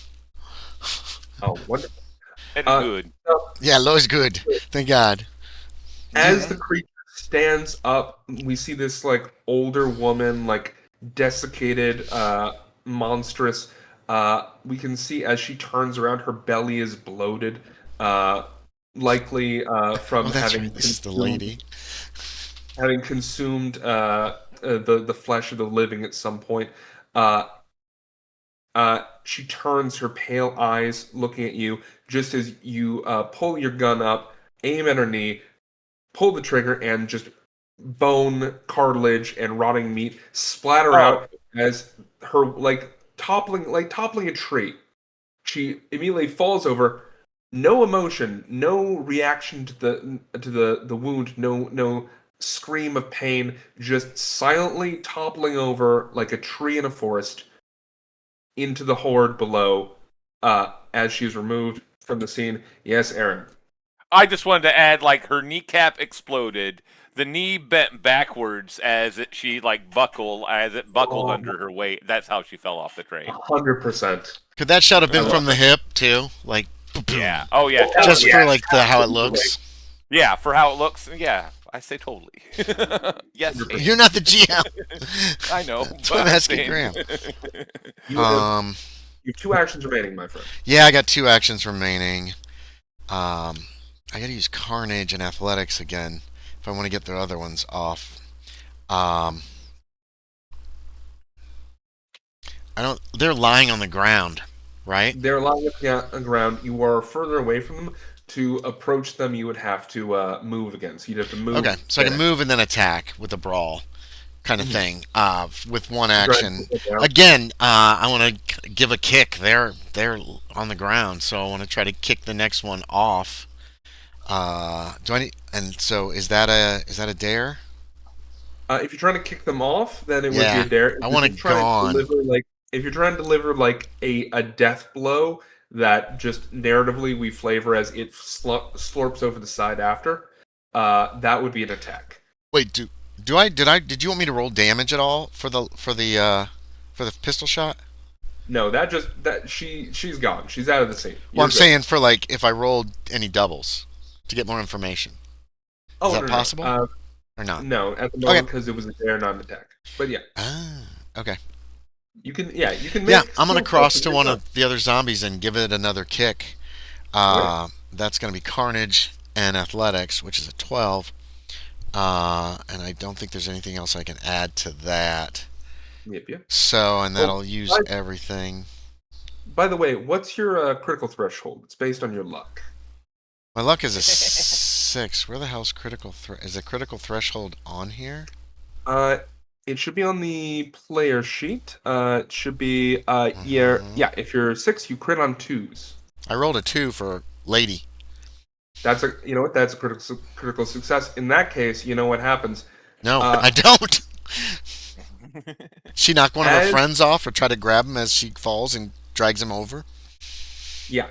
wonderful. That's good. Yeah, low is good. Thank God. As the creature stands up, we see this like older woman, like desiccated, monstrous. We can see as she turns around, her belly is bloated, likely from having the lady. Having consumed the flesh of the living at some point. She turns her pale eyes looking at you just as you pull your gun up, aim at her knee, pull the trigger, and just bone, cartilage, and rotting meat splatter out as her toppling a tree. She immediately falls over. No emotion, no reaction to the wound, no scream of pain, just silently toppling over like a tree in a forest into the horde below as she's removed from the scene. Yes, Aaron. I just wanted to add, like, her kneecap exploded. The knee bent backwards as it buckled under her weight. That's how she fell off the train. 100%. Could that shot have been from the hip too? Like, yeah. Oh yeah. Just for like how it looks. Yeah, for how it looks. Yeah, I say totally. Yes. You're not the GM. I know. That's what I'm asking Graham. You have 2 actions remaining, my friend. Yeah, I got 2 actions remaining. I gotta use Carnage and Athletics again if I want to get the other ones off. They're lying on the ground, right? They're lying on the ground. You are further away from them. To approach them, you would have to move again. So you'd have to move. Okay, so I can move and then attack with a brawl kind of thing with 1 action. Again, I want to give a kick. They're on the ground, so I want to try to kick the next one off. Do I need? And so is that a dare? If you're trying to kick them off, then it would be a dare. I want to go on. If you're trying to deliver like a death blow that just narratively we flavor as it slurps over the side after, that would be an attack. Wait, did you want me to roll damage at all for the pistol shot? No, she's gone. She's out of the scene. I'm saying for like if I rolled any doubles to get more information. Is that possible? Or not? No, at the moment because it was a dare, not an attack. But yeah. Okay. You can make. Yeah, I'm gonna cross to one of the other zombies and give it another kick. That's gonna be Carnage and Athletics, which is a 12. And I don't think there's anything else I can add to that. Yep. So, and that'll use everything. By the way, what's your critical threshold? It's based on your luck. My luck is a 6. Where the hell's critical is the critical threshold on here? It should be on the player sheet. It should be yeah. If you're 6, you crit on 2s. I rolled a 2 for lady. That's that's a critical success. In that case, you know what happens. No, I don't. She knocked one of her friends off or try to grab him as she falls and drags him over. Yeah.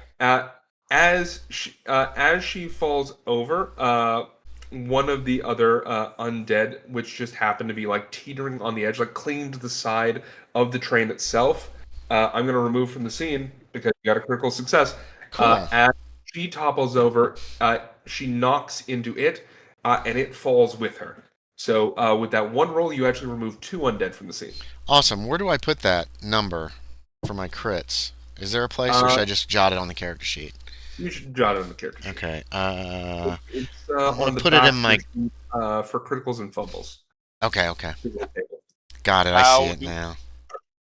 As she falls over, one of the other undead, which just happened to be like teetering on the edge, like clinging to the side of the train itself, I'm going to remove from the scene because you got a critical success. Cool. As she topples over, she knocks into it, and it falls with her. So with that one roll, you actually remove 2 undead from the scene. Awesome. Where do I put that number for my crits? Is there a place, or should I just jot it on the character sheet? You should jot it on the character sheet. Okay. It's on the put it in my for criticals and fumbles. Okay. Got it. I see it now.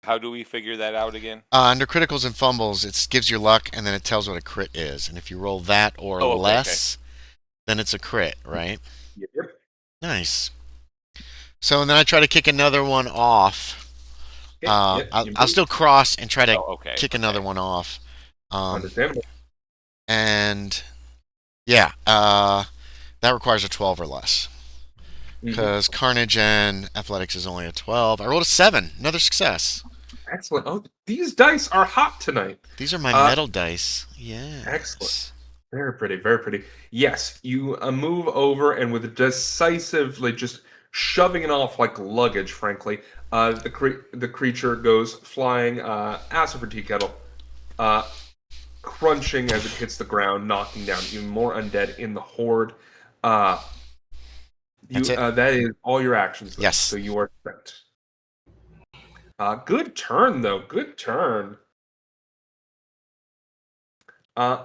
How do we figure that out again? Under criticals and fumbles, it gives you luck, and then it tells what a crit is. And if you roll that or less, then it's a crit, right? Yep. Nice. So, and then I try to kick another one off. I'll still cross and try to kick another one off. Understandable. And yeah, that requires a 12 or less. Because Carnage and Athletics is only a 12. I rolled a 7. Another success. Excellent. Oh, these dice are hot tonight. These are my metal dice. Yeah. Excellent. Very pretty, very pretty. Yes, you move over and with a decisively just shoving it off like luggage, frankly, the creature goes flying ass over tea kettle, crunching as it hits the ground, knocking down even more undead in the horde. That is all your actions, though. Yes. So you are spent. Good turn, though. Good turn.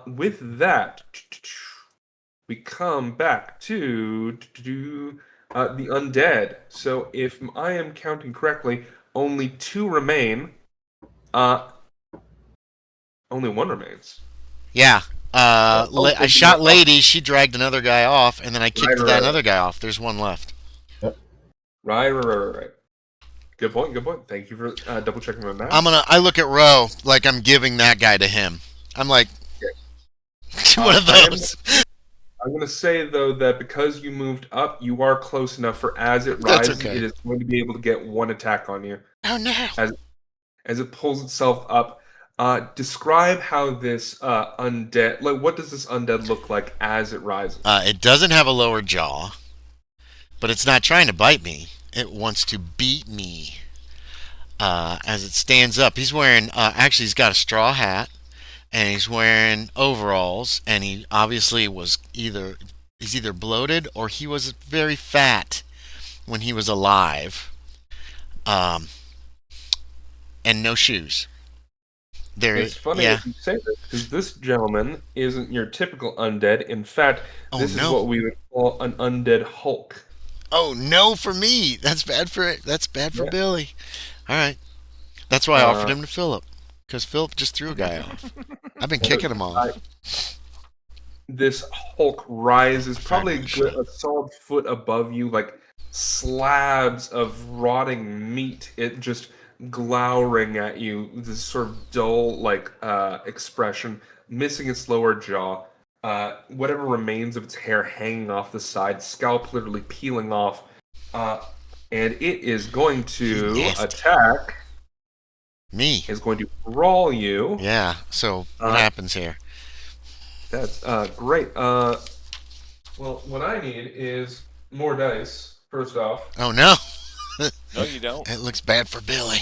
With that, we come back to the undead. So if I am counting correctly, only 2 remain. Only 1 remains. Yeah. I shot Lady. She dragged another guy off, and then I kicked another guy off. There's 1 left. Right. Good point. Thank you for double checking on that. I look at Rowe like I'm giving that guy to him. I'm like, one of those. I'm going to say, though, that because you moved up, you are close enough for as it rises, it is going to be able to get 1 attack on you. Oh, no. As it pulls itself up. Describe how this undead, like, what does this undead look like as it rises? It doesn't have a lower jaw, but it's not trying to bite me. It wants to beat me. As it stands up, he's wearing, actually, he's got a straw hat. And he's wearing overalls, and he obviously was either bloated or he was very fat when he was alive. And no shoes. It's funny that you say this, because this gentleman isn't your typical undead. In fact, this is what we would call an undead Hulk. Oh no, for me. That's bad for Billy. All right. That's why I offered him to Phillip. Because Phillip just threw a guy off. I've been kicking him off. This Hulk rises probably a solid foot above you, like slabs of rotting meat. It just glowering at you, this sort of dull, expression, missing its lower jaw. Whatever remains of its hair hanging off the side, scalp literally peeling off. And it is going to attack. Me. Is going to brawl you. Yeah, so what happens here? That's great. Well, what I need is more dice, first off. Oh, no. No, you don't. It looks bad for Billy.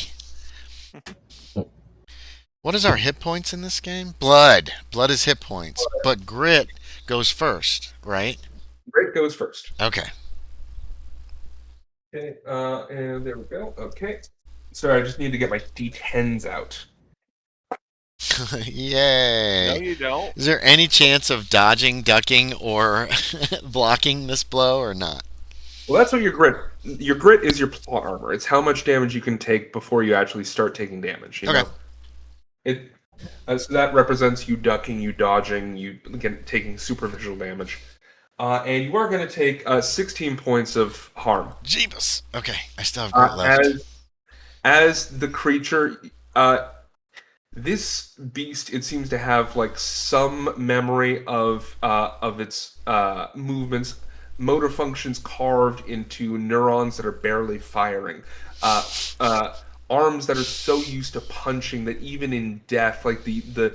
What is our hit points in this game? Blood. Blood is hit points. But grit goes first, right? Grit goes first. Okay. Okay, and there we go. Okay. Sorry, I just need to get my D10s out. Yay. No, you don't. Is there any chance of dodging, ducking, or blocking this blow or not? Well, that's what your grit is your plot armor. It's how much damage you can take before you actually start taking damage. You know? So that represents you ducking, you dodging, you again taking superficial damage. and you are going to take 16 points of harm. Jeebus. Okay, I still have grit left. As the creature, this beast, it seems to have like some memory of its movements, motor functions carved into neurons that are barely firing. Arms that are so used to punching that even in death, like the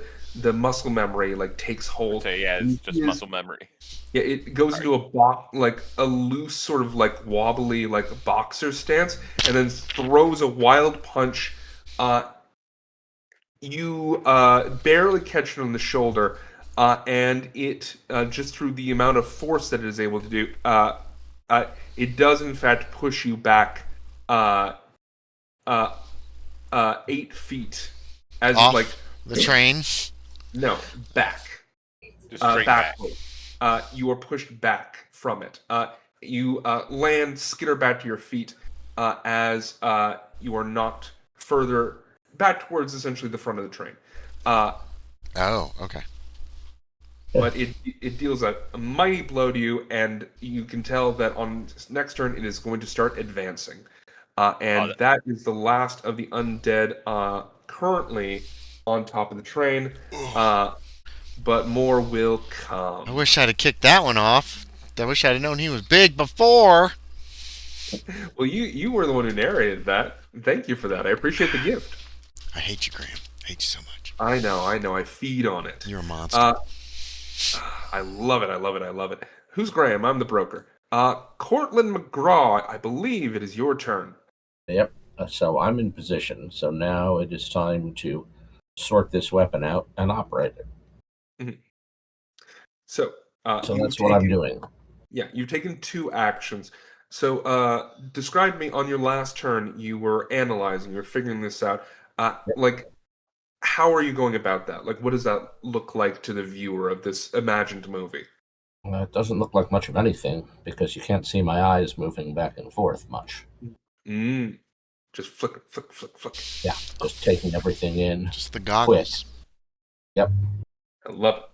muscle memory like takes hold. Yeah, it's just muscle memory. Yeah, it goes into a loose sort of like wobbly like boxer stance, and then throws a wild punch. You barely catch it on the shoulder, and it just through the amount of force that it is able to do, it does in fact push you back 8 feet as Off like the train. No, back. Just straight back. You are pushed back from it. You land, skitter back to your feet as you are knocked further back towards essentially the front of the train. Oh, okay. But it deals a mighty blow to you, and you can tell that on next turn it is going to start advancing. That is the last of the undead currently on top of the train. But more will come. I wish I'd have kicked that one off. I wish I'd have known he was big before. Well, you were the one who narrated that. Thank you for that. I appreciate the gift. I hate you, Graham. I hate you so much. I know. I feed on it. You're a monster. I love it. Who's Graham? I'm the broker. Cortland McGraw, I believe it is your turn. Yep. So I'm in position. So now it is time to sort this weapon out and operate it. Mm-hmm. So that's what I'm doing. Yeah, you've taken 2 actions. So describe me on your last turn. You were analyzing. You were figuring this out. Like, how are you going about that? Like, what does that look like to the viewer of this imagined movie? It doesn't look like much of anything because you can't see my eyes moving back and forth much. Just flick. Yeah, just taking everything in. Just the goggles. Quick. Yep. I love it.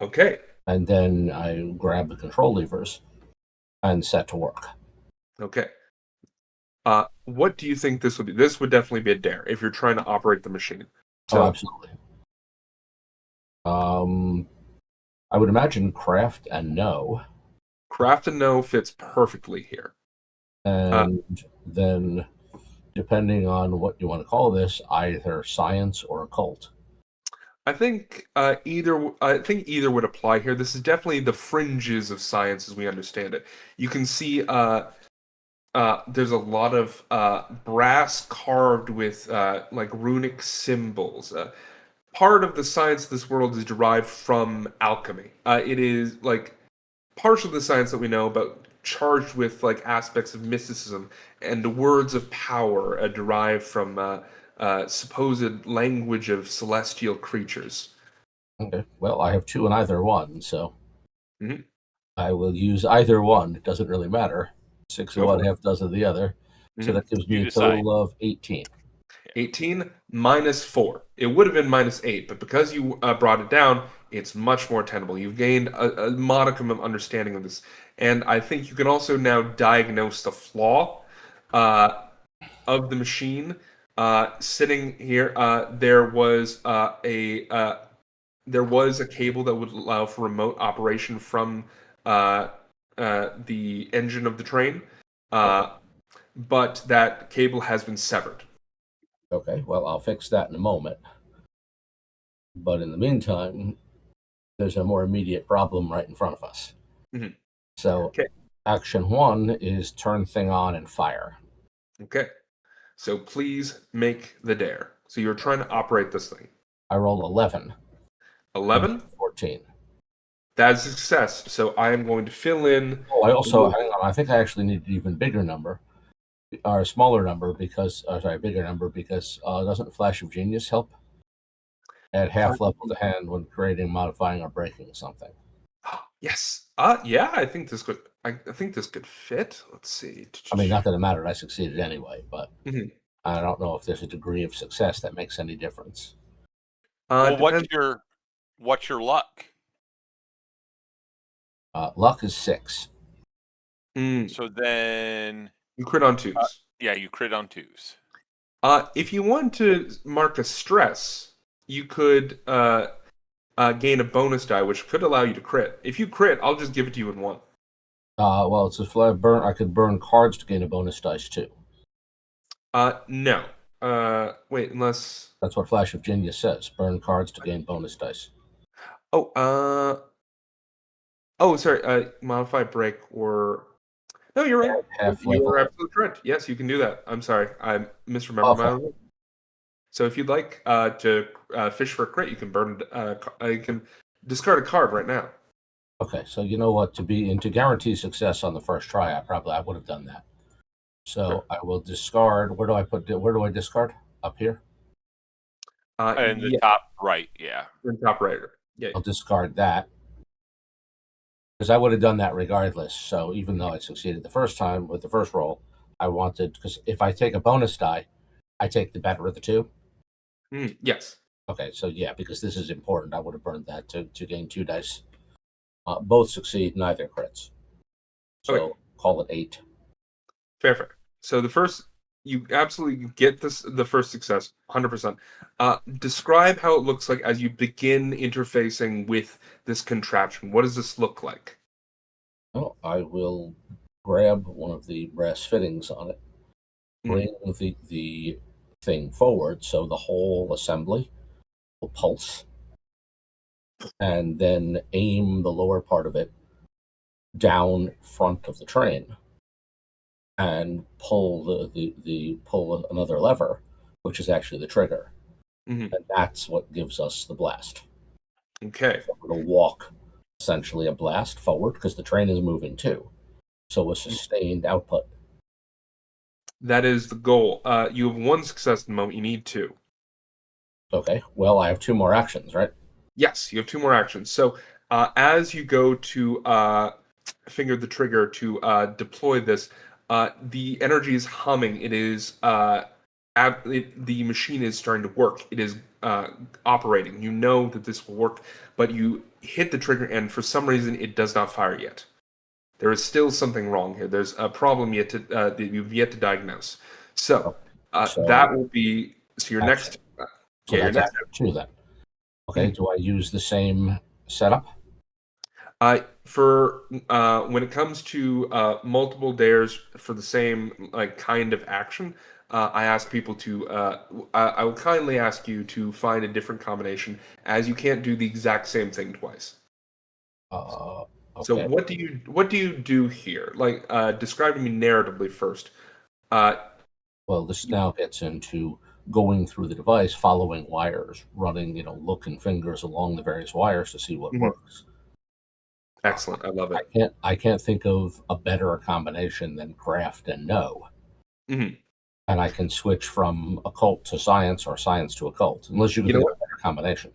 Okay. And then I grab the control levers and set to work. Okay. What do you think this would be? This would definitely be a dare if you're trying to operate the machine. So, absolutely. I would imagine craft and no. Craft and no fits perfectly here. And then, depending on what you want to call this, either science or occult. I think either would apply here. This is definitely the fringes of science as we understand it. You can see there's a lot of brass carved with like runic symbols. Part of the science of this world is derived from alchemy. It is like partial of the science that we know about, charged with like aspects of mysticism and words of power derived from supposed language of celestial creatures. Okay. Well, I have 2 in either one, so I will use either one. It doesn't really matter. 6 of one, half dozen of the other. So that gives me a total of 18. 18 minus 4. It would have been minus 8, but because you brought it down, it's much more tenable. You've gained a modicum of understanding of this. And I think you can also now diagnose the flaw of the machine. Sitting here, there was a cable that would allow for remote operation from the engine of the train, but that cable has been severed. Okay, well, I'll fix that in a moment. But in the meantime, there's a more immediate problem right in front of us. So, action 1 is turn thing on and fire. Okay. So please make the dare. So you're trying to operate this thing. I roll 11. 11? 14. That's a success. So I am going to fill in. Oh, I also, hang on, I think I actually need an even bigger number. Or a smaller number because, bigger number because doesn't Flash of Genius help? Add half level to hand when creating, modifying, or breaking something. Yes. Yeah, I think this could. I think this could fit. Let's see. I mean, not that it mattered. I succeeded anyway, but I don't know if there's a degree of success that makes any difference. Well, what's your luck? Luck is 6. So then You crit on 2s. yeah, you crit on 2s. If you want to mark a stress, you could gain a bonus die, which could allow you to crit. If you crit, I'll just give it to you in 1. Well, it's a flat burn. I could burn cards to gain a bonus dice too. No. Wait, unless... That's what Flash of Genius says. Burn cards to gain bonus dice. Oh, sorry. Modify break or... No, you're right. Half You level. are absolutely correct. Yes, you can do that. I'm sorry. I misremembered my own. So if you'd like to fish for a crit, you can burn. You can discard a card right now. Okay, so you know what? To guarantee success on the first try, I would have done that. So Sure. I will discard. Where do I discard? Up here. In the top right, yeah. In top right. Yeah. I'll discard that because I would have done that regardless. So even though I succeeded the first time with the first roll, I wanted, because if I take a bonus die, I take the better of the 2. Yes. Okay, so yeah, because this is important, I would have burned that to gain 2 dice. Both succeed, neither crits. So Okay. call it 8. Fair. So the first, you absolutely get the first success, 100%. Describe how it looks like as you begin interfacing with this contraption. What does this look like? Well, I will grab one of the brass fittings on it, bring the thing forward so the whole assembly will pulse, and then aim the lower part of it down front of the train and pull pull another lever, which is actually the trigger. And that's what gives us the blast. Okay. So we're going to walk essentially a blast forward because the train is moving too. So a sustained output. That is the goal. You have 1 success at the moment. You need 2. Okay. Well, I have 2 more actions, right? Yes, you have 2 more actions. So as you go to finger the trigger to deploy this, the energy is humming. It is the machine is starting to work. It is operating. You know that this will work, but you hit the trigger, and for some reason, it does not fire yet. There is still something wrong here. There's a problem that you've yet to diagnose. So that will be your next. So your that's next action 2 then. Okay. Do I use the same setup? For when it comes to multiple dares for the same kind of action, I ask people to. I will kindly ask you to find a different combination, as you can't do the exact same thing twice. Okay. So what do you do here? Describe to me narratively first. Well, this now gets into going through the device, following wires, running, looking fingers along the various wires to see what works. Excellent, I love it. I can't think of a better combination than craft and know. And I can switch from occult to science or science to occult, unless you can think of a better combination.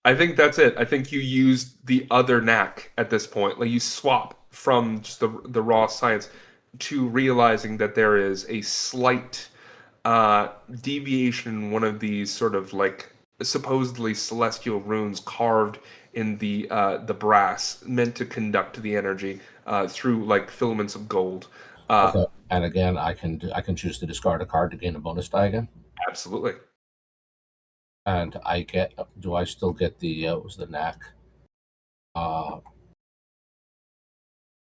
I think that's it. I think you use the other knack at this point. You swap from just the raw science to realizing that there is a slight deviation in one of these sort of supposedly celestial runes carved in the brass, meant to conduct the energy through filaments of gold. Okay. And again, I can choose to discard a card to gain a bonus die again. Absolutely. And do I still get what was the knack?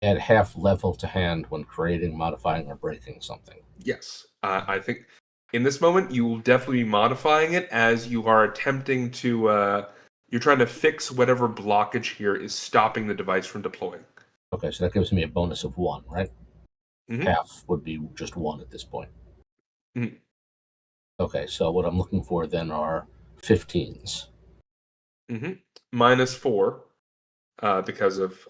Add half level to hand when creating, modifying, or breaking something. Yes. I think in this moment you will definitely be modifying it as you are attempting to, you're trying to fix whatever blockage here is stopping the device from deploying. Okay, so that gives me a bonus of 1, right? Half would be just 1 at this point. Okay, so what I'm looking for then are 15s. -4, because of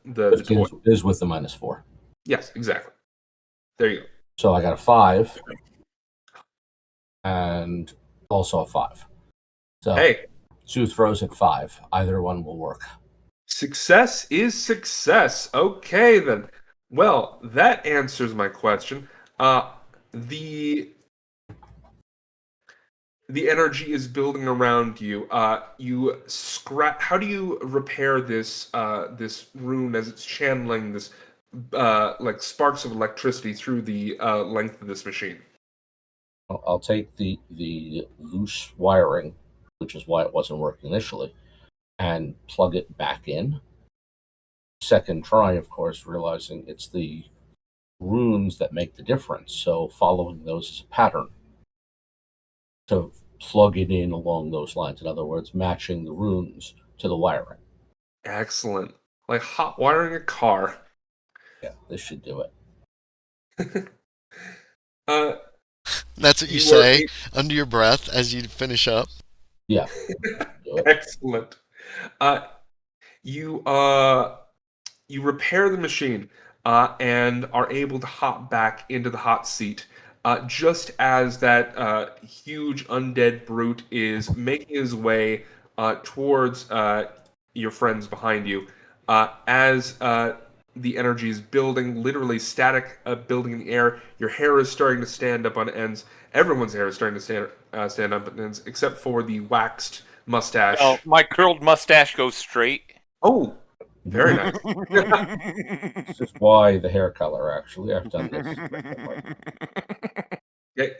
the 15 toy. is with the -4. Yes, exactly. There you go. So I got a 5, and also a 5. So hey, Sue throws at 5. Either one will work. Success is success. Okay, then. Well, that answers my question. The the energy is building around you. You scrap. How do you repair this this rune as it's channeling this like sparks of electricity through the length of this machine? I'll take the loose wiring, which is why it wasn't working initially, and plug it back in. Second try, of course, realizing it's the runes that make the difference. So following those as a pattern to plug it in along those lines. In other words, matching the runes to the wiring. Excellent. Like hot wiring a car. Yeah, this should do it. That's what you say under your breath as you finish up. Yeah. Do it. Excellent. You you repair the machine and are able to hop back into the hot seat just as that huge undead brute is making his way towards your friends behind you. As the energy is building, literally static building in the air, your hair is starting to stand up on ends. Everyone's hair is starting to stand up on ends, except for the waxed mustache. Oh, my curled mustache goes straight. Oh, very nice. This is why the hair color, actually. I've done this. Okay.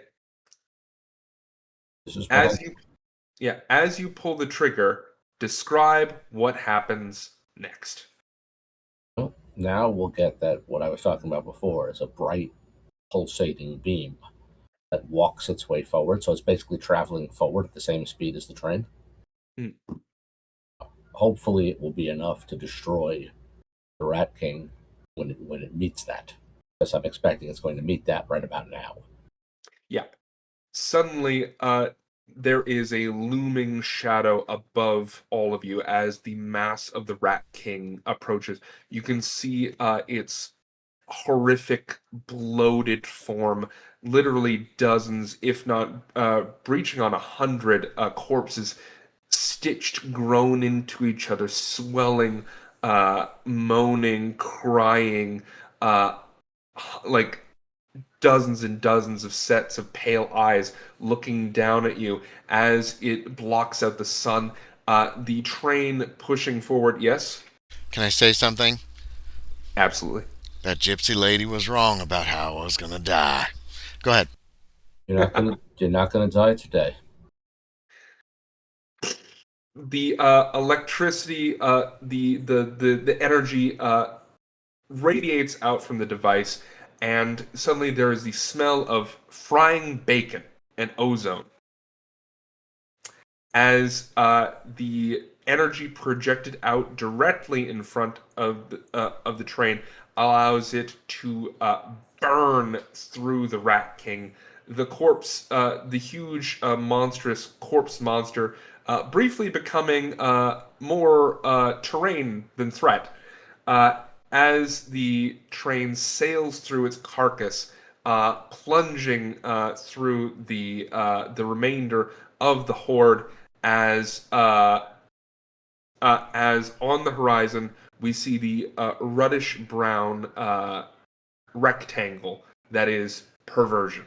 This is as you pull the trigger, describe what happens next. Well, now we'll get that, what I was talking about before, is a bright, pulsating beam that walks its way forward. So it's basically traveling forward at the same speed as the train. Hmm. Hopefully it will be enough to destroy the Rat King when it meets that. Because I'm expecting it's going to meet that right about now. Yeah. Suddenly, there is a looming shadow above all of you as the mass of the Rat King approaches. You can see its horrific, bloated form, literally dozens, if not breaching on 100 corpses, stitched, grown into each other, swelling, moaning, crying, like dozens and dozens of sets of pale eyes looking down at you as it blocks out the sun. The train pushing forward. Yes? Can I say something? Absolutely. That gypsy lady was wrong about how I was gonna die. Go ahead. You're not gonna die today. The electricity, the energy radiates out from the device, and suddenly there is the smell of frying bacon and ozone. As the energy projected out directly in front of the train allows it to burn through the Rat King. The corpse, the huge, monstrous corpse monster, briefly becoming more terrain than threat. As the train sails through its carcass, plunging through the remainder of the horde, as on the horizon we see the reddish brown rectangle that is Perversion.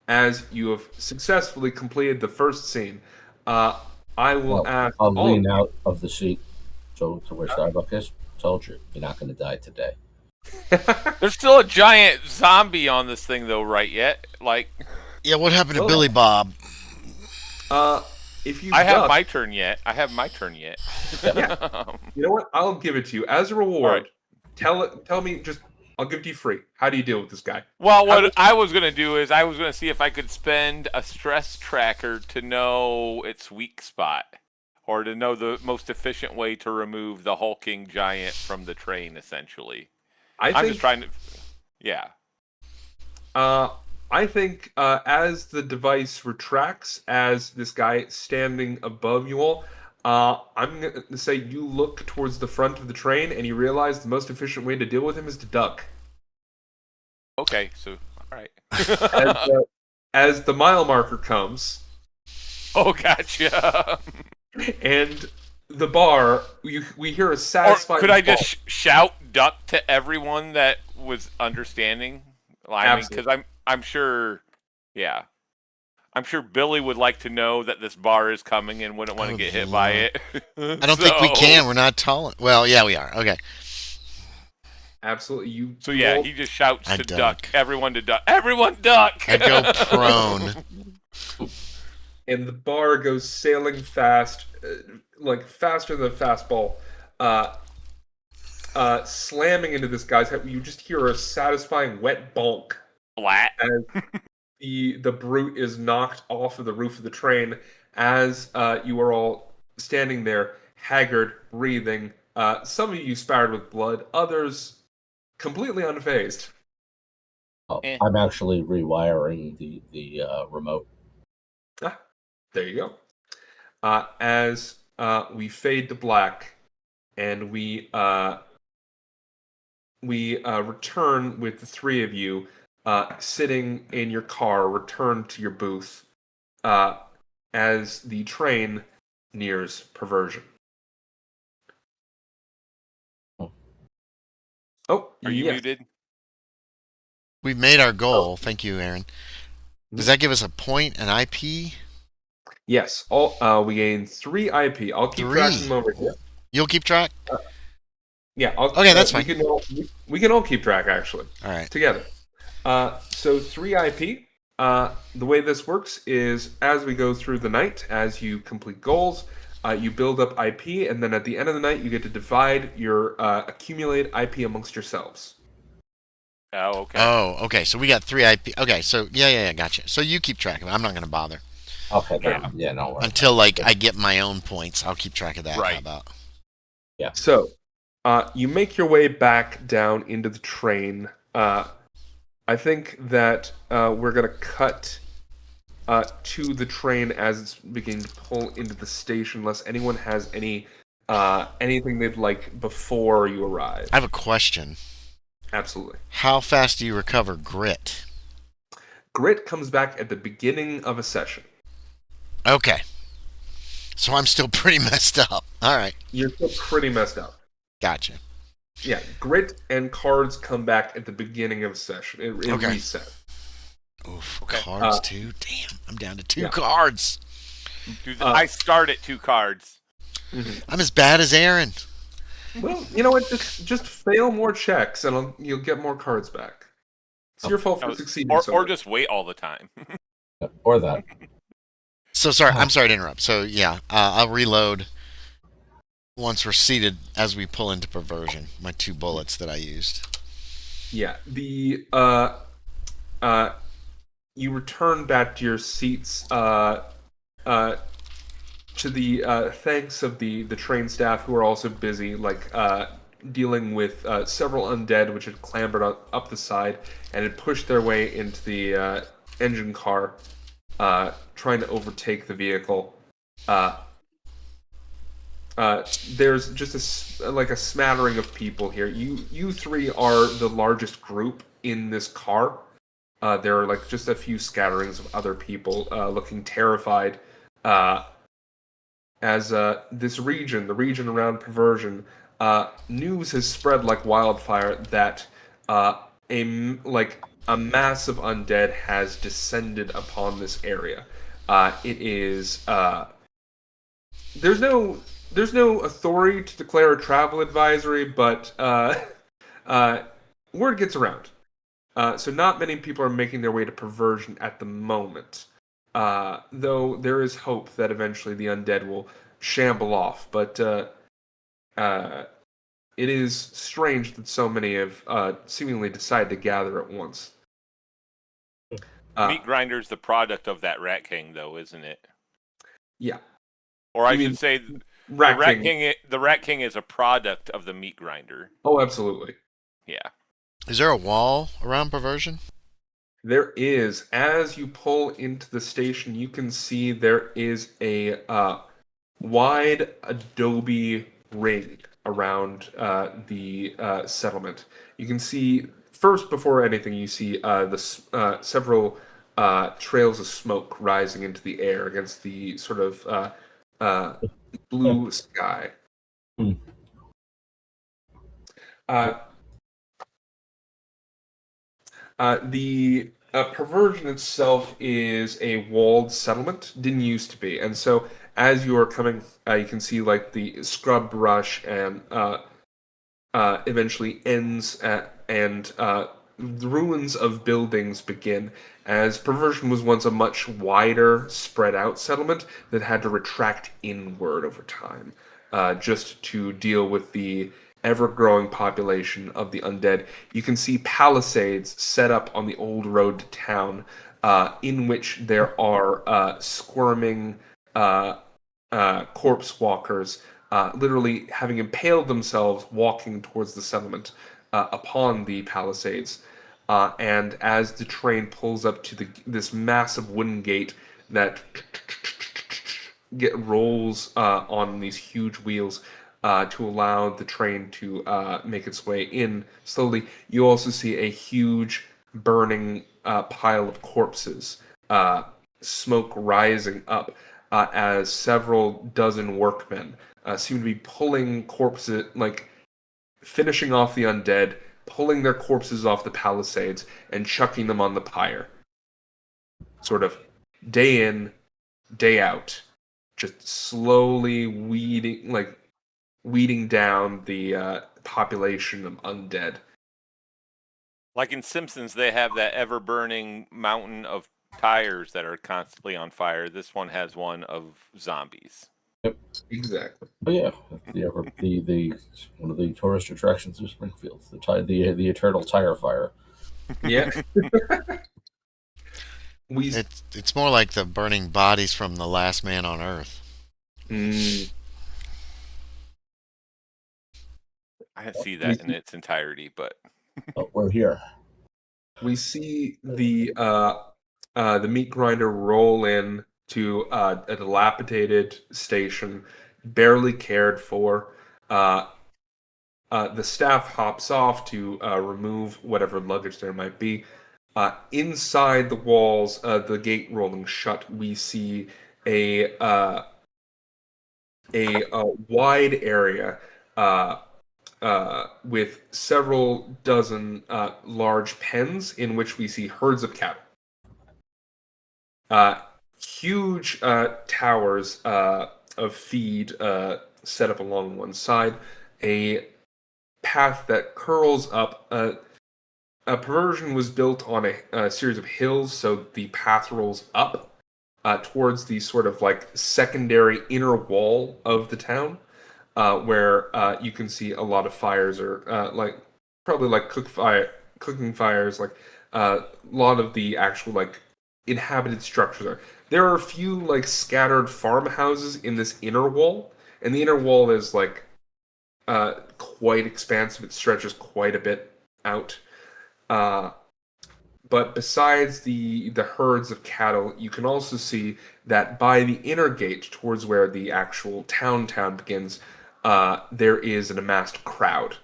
As you have successfully completed the first scene, I will ask. I'll lean out of the seat to where Starbuck is. Told you, you're not going to die today. There's still a giant zombie on this thing, though, right yet? Like, Yeah, what happened to Billy Bob? If you have my turn yet. Yeah. You know what? I'll give it to you as a reward. Right. Tell me, just I'll give it to you free. How do you deal with this guy? Well, what I was gonna do is I was gonna see if I could spend a stress tracker to know its weak spot, or to know the most efficient way to remove the hulking giant from the train. Essentially, I'm just trying to. Yeah. I think as the device retracts, as this guy standing above you all, I'm going to say you look towards the front of the train and you realize the most efficient way to deal with him is to duck. Okay, so, all right. As the mile marker comes. Oh, gotcha. And the bar, we hear a satisfying. Or could I just shout duck to everyone that was understanding? I mean, because I'm sure, yeah. I'm sure Billy would like to know that this bar is coming and wouldn't want to get hit by it. I don't think we can. We're not tall. Well, yeah, we are. Okay. Absolutely. He just shouts I to duck. everyone to duck. Everyone duck! I go prone. And the bar goes sailing fast, like faster than a fastball, slamming into this guy's head. You just hear a satisfying wet bonk. Flat. As the brute is knocked off of the roof of the train as you are all standing there, haggard, breathing. Some of you spattered with blood, others completely unfazed. I'm actually rewiring the remote. There you go. As we fade to black, and we return with the three of you sitting in your car, return to your booth as the train nears Perversion. Oh, Are you muted? We've made our goal. Thank you, Aaron. Does that give us a point, an IP? Yes. We gain 3 IP. I'll keep tracking them over here. You'll keep track? Yeah. Okay, that's fine. We can all keep track, actually. All right. Together. So 3 IP. The way this works is as we go through the night, as you complete goals, you build up IP, and then at the end of the night, you get to divide your accumulated IP amongst yourselves. Oh, okay. Oh, okay. So we got 3 IP. Okay, so yeah, gotcha. So you keep track of it. I'm not going to bother. Okay, yeah, no worries. Until I get my own points, I'll keep track of that. Right. How about? Yeah. So, you make your way back down into the train. I think that we're going to cut to the train as it's beginning to pull into the station, unless anyone has anything they'd like before you arrive. I have a question. Absolutely. How fast do you recover grit? Grit comes back at the beginning of a session. Okay. So I'm still pretty messed up. All right. You're still pretty messed up. Gotcha. Yeah, grit and cards come back at the beginning of a session. It resets. Oof, Okay. Cards too? Damn, I'm down to 2 cards. Dude, I start at 2 cards. Mm-hmm. I'm as bad as Aaron. Well, you know what? Just fail more checks, and you'll get more cards back. It's your fault for succeeding. Or just wait all the time. Or that. So sorry. I'm sorry to interrupt. So yeah, I'll reload once we're seated as we pull into Perversion. My 2 bullets that I used. Yeah. You return back to your seats. To the thanks of the train staff, who are also busy, dealing with several undead which had clambered up the side and had pushed their way into the engine car, trying to overtake the vehicle. There's just a smattering of people here. You 3 are the largest group in this car. There are just a few scatterings of other people looking terrified. As this region, the region around Perversion, news has spread like wildfire that a mass of undead has descended upon this area. It is there's no authority to declare a travel advisory, but word gets around. So not many people are making their way to Perversion at the moment. Though there is hope that eventually the undead will shamble off, but it is strange that so many have seemingly decided to gather at once. Meat Grinder's the product of that Rat King, though, isn't it? Yeah. Or I should say, the Rat King is a product of the Meat Grinder. Oh, absolutely. Yeah. Is there a wall around Perversion? There is. As you pull into the station, you can see there is a wide adobe ring around the settlement. You can see, first, before anything, you see several trails of smoke rising into the air against the sort of blue sky. The Perversion itself is a walled settlement. Didn't used to be, and so as you are coming, you can see like the scrub brush and eventually ends and the ruins of buildings begin. As Perversion was once a much wider, spread out settlement that had to retract inward over time, just to deal with the ever growing population of the undead. You can see palisades set up on the old road to town, in which there are squirming corpse walkers, literally having impaled themselves walking towards the settlement upon the palisades. And as the train pulls up to this massive wooden gate that rolls on these huge wheels to allow the train to make its way in slowly, you also see a huge burning pile of corpses, smoke rising up as several dozen workmen seem to be pulling corpses, like finishing off the undead, pulling their corpses off the palisades, and chucking them on the pyre. Sort of day in, day out, just slowly weeding down the population of undead. Like in Simpsons, they have that ever-burning mountain of tires that are constantly on fire. This one has one of zombies. Yep. Exactly. Oh yeah, the one of the tourist attractions of Springfield, the eternal tire fire. Yeah. It's more like the burning bodies from The Last Man on Earth. I didn't see that in its entirety, but Oh, we're here. We see the meat grinder roll in to a dilapidated station, barely cared for. The staff hops off to remove whatever luggage there might be. Inside the walls, the gate rolling shut, we see a wide area with several dozen large pens in which we see herds of cattle. Huge towers of feed set up along one side, a path that curls up. A Perversion was built on a series of hills, so the path rolls up towards the sort of like secondary inner wall of the town, where you can see a lot of fires, or probably like cooking fires, like a lot of the actual like inhabited structures are. There are a few like scattered farmhouses in this inner wall, and the inner wall is like quite expansive. It stretches quite a bit out. But besides the herds of cattle, you can also see that by the inner gate, towards where the actual town begins, there is an amassed crowd.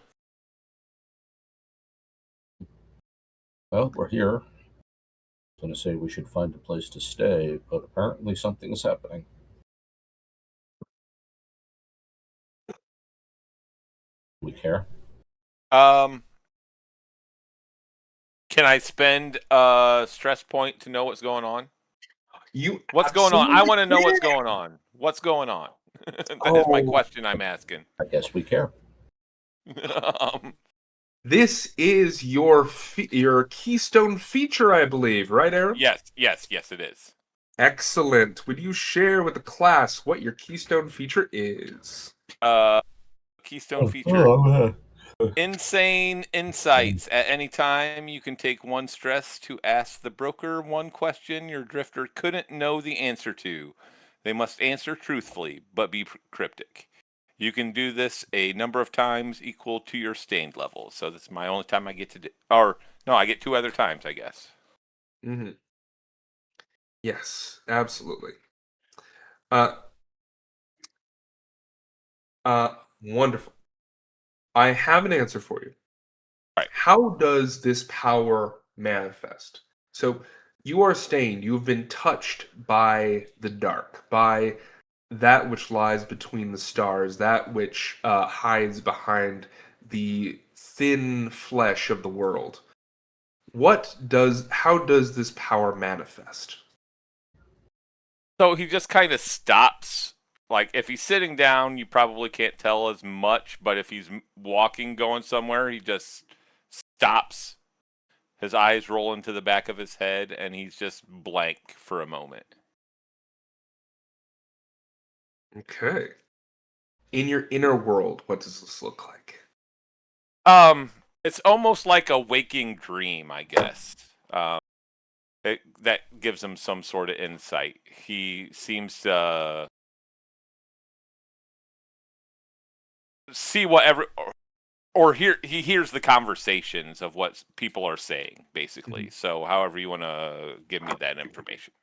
Well, we're here. I was going to say we should find a place to stay, but apparently something is happening. We care. Can I spend a stress point to know what's going on? What's going on? I want to know what's going on. What's going on? That is my question I'm asking. I guess we care. This is your keystone feature, I believe, right, Aaron? Yes, it is. Excellent. Would you share with the class what your keystone feature is? Keystone feature. Insane insights. At any time, you can take one stress to ask the broker one question your drifter couldn't know the answer to. They must answer truthfully, but be cryptic. You can do this a number of times equal to your stained level. So this is my only time I get to I get 2 other times, I guess. Mm-hmm. Yes, absolutely. Wonderful. I have an answer for you. Right. How does this power manifest? So you are stained. You have been touched by the dark, by that which lies between the stars, that which hides behind the thin flesh of the world. how does this power manifest? So he just kind of stops. Like, if he's sitting down, you probably can't tell as much, but if he's walking, going somewhere, he just stops. His eyes roll into the back of his head, and he's just blank for a moment. Okay. In your inner world, what does this look like? It's almost like a waking dream, I guess. That gives him some sort of insight. He seems to see whatever, or he hears the conversations of what people are saying, basically. Mm-hmm. So, however you want to give me that information.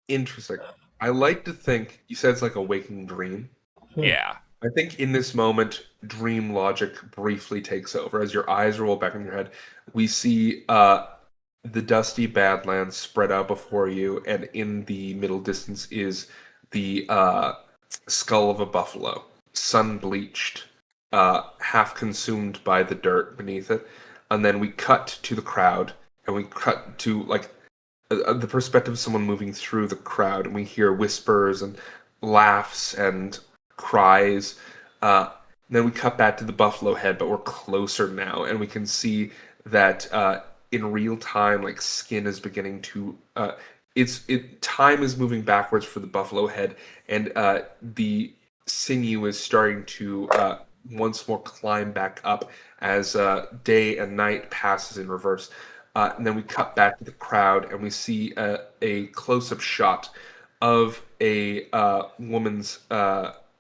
Interesting. I like to think you said it's like a waking dream. Yeah. I think in this moment, dream logic briefly takes over. As your eyes roll back in your head, we see the dusty Badlands spread out before you, and in the middle distance is the skull of a buffalo, sun-bleached, half consumed by the dirt beneath it. And then we cut to the crowd, and we cut to like the perspective of someone moving through the crowd, and we hear whispers and laughs and cries. Then we cut back to the buffalo head, but we're closer now, and we can see that in real time, like skin is beginning to. Time is moving backwards for the buffalo head, and the sinew is starting to once more climb back up as day and night passes in reverse. And then we cut back to the crowd, and we see a close-up shot of a woman's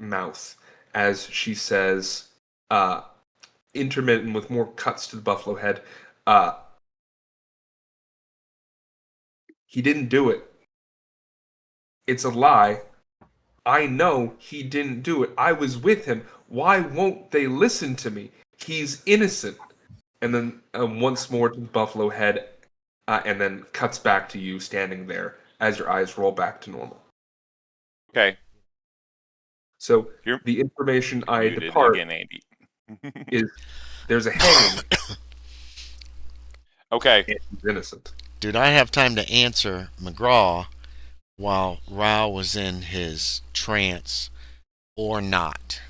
mouth as she says, intermittent with more cuts to the buffalo head, he didn't do it. It's a lie. I know he didn't do it. I was with him. Why won't they listen to me? He's innocent. And then once more to the buffalo head, and then cuts back to you standing there as your eyes roll back to normal. Okay. So the information I depart again, Andy. is there's a hanging. Okay. And he's innocent. Did I have time to answer McGraw while Rowe was in his trance or not?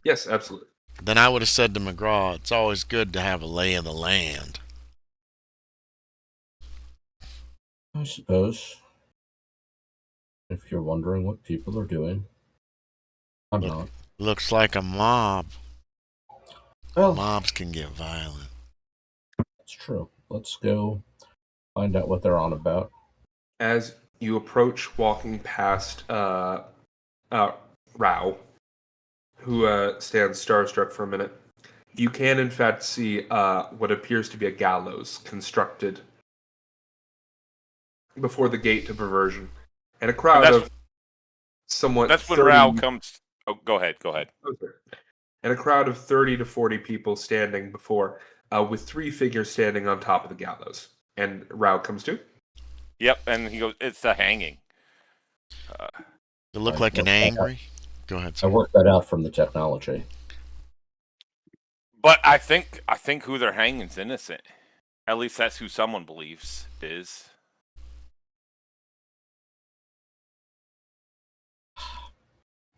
Yes, absolutely. Then I would have said to McGraw, it's always good to have a lay of the land. I suppose. If you're wondering what people are doing, I'm not. Looks like a mob. Well, mobs can get violent. That's true. Let's go find out what they're on about. As you approach, walking past Rowe, who stands starstruck for a minute, you can in fact see what appears to be a gallows constructed before the gate to Perversion, and a crowd of somewhat. That's when 30... Rowe comes. Oh, go ahead. Okay. And a crowd of 30 to 40 people standing before, with 3 figures standing on top of the gallows. And Rowe comes to. Yep, and he goes, "It's the hanging." It looked like an angry. Go ahead. I worked that out from the technology. But I think who they're hanging's innocent. At least that's who someone believes is.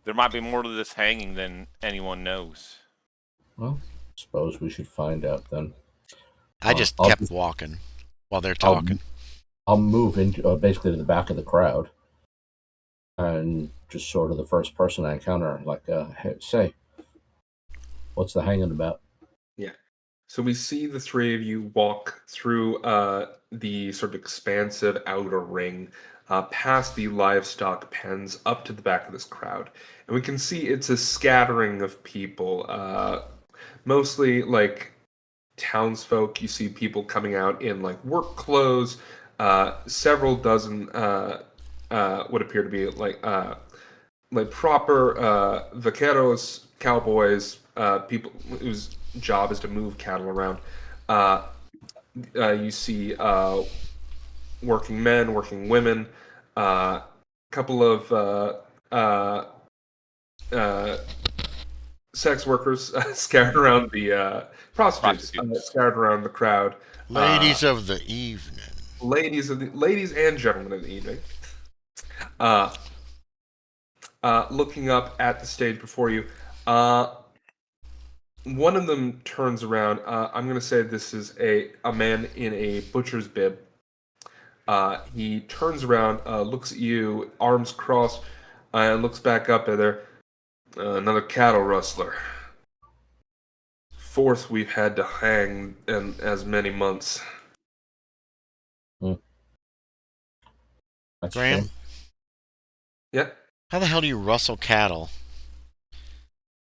There might be more to this hanging than anyone knows. Well, suppose we should find out then. I just kept walking while they're talking. I'll move into basically to the back of the crowd, and just sort of the first person I encounter, like, hey, say, what's the hanging about? Yeah. So we see the 3 of you walk through the sort of expansive outer ring, past the livestock pens, up to the back of this crowd. And we can see it's a scattering of people, mostly like townsfolk. You see people coming out in like work clothes, several dozen what appear to be like proper vaqueros, cowboys, people whose job is to move cattle around. You see working men, working women, couple of sex workers scattered around the prostitutes scattered around the crowd. Ladies of the evening. Ladies and gentlemen of the evening. Looking up at the stage before you. One of them turns around. I'm going to say this is a man in a butcher's bib. He turns around, looks at you, arms crossed, and looks back up at her. Another cattle rustler. Fourth we've had to hang in as many months. That's Graham? Yeah. How the hell do you rustle cattle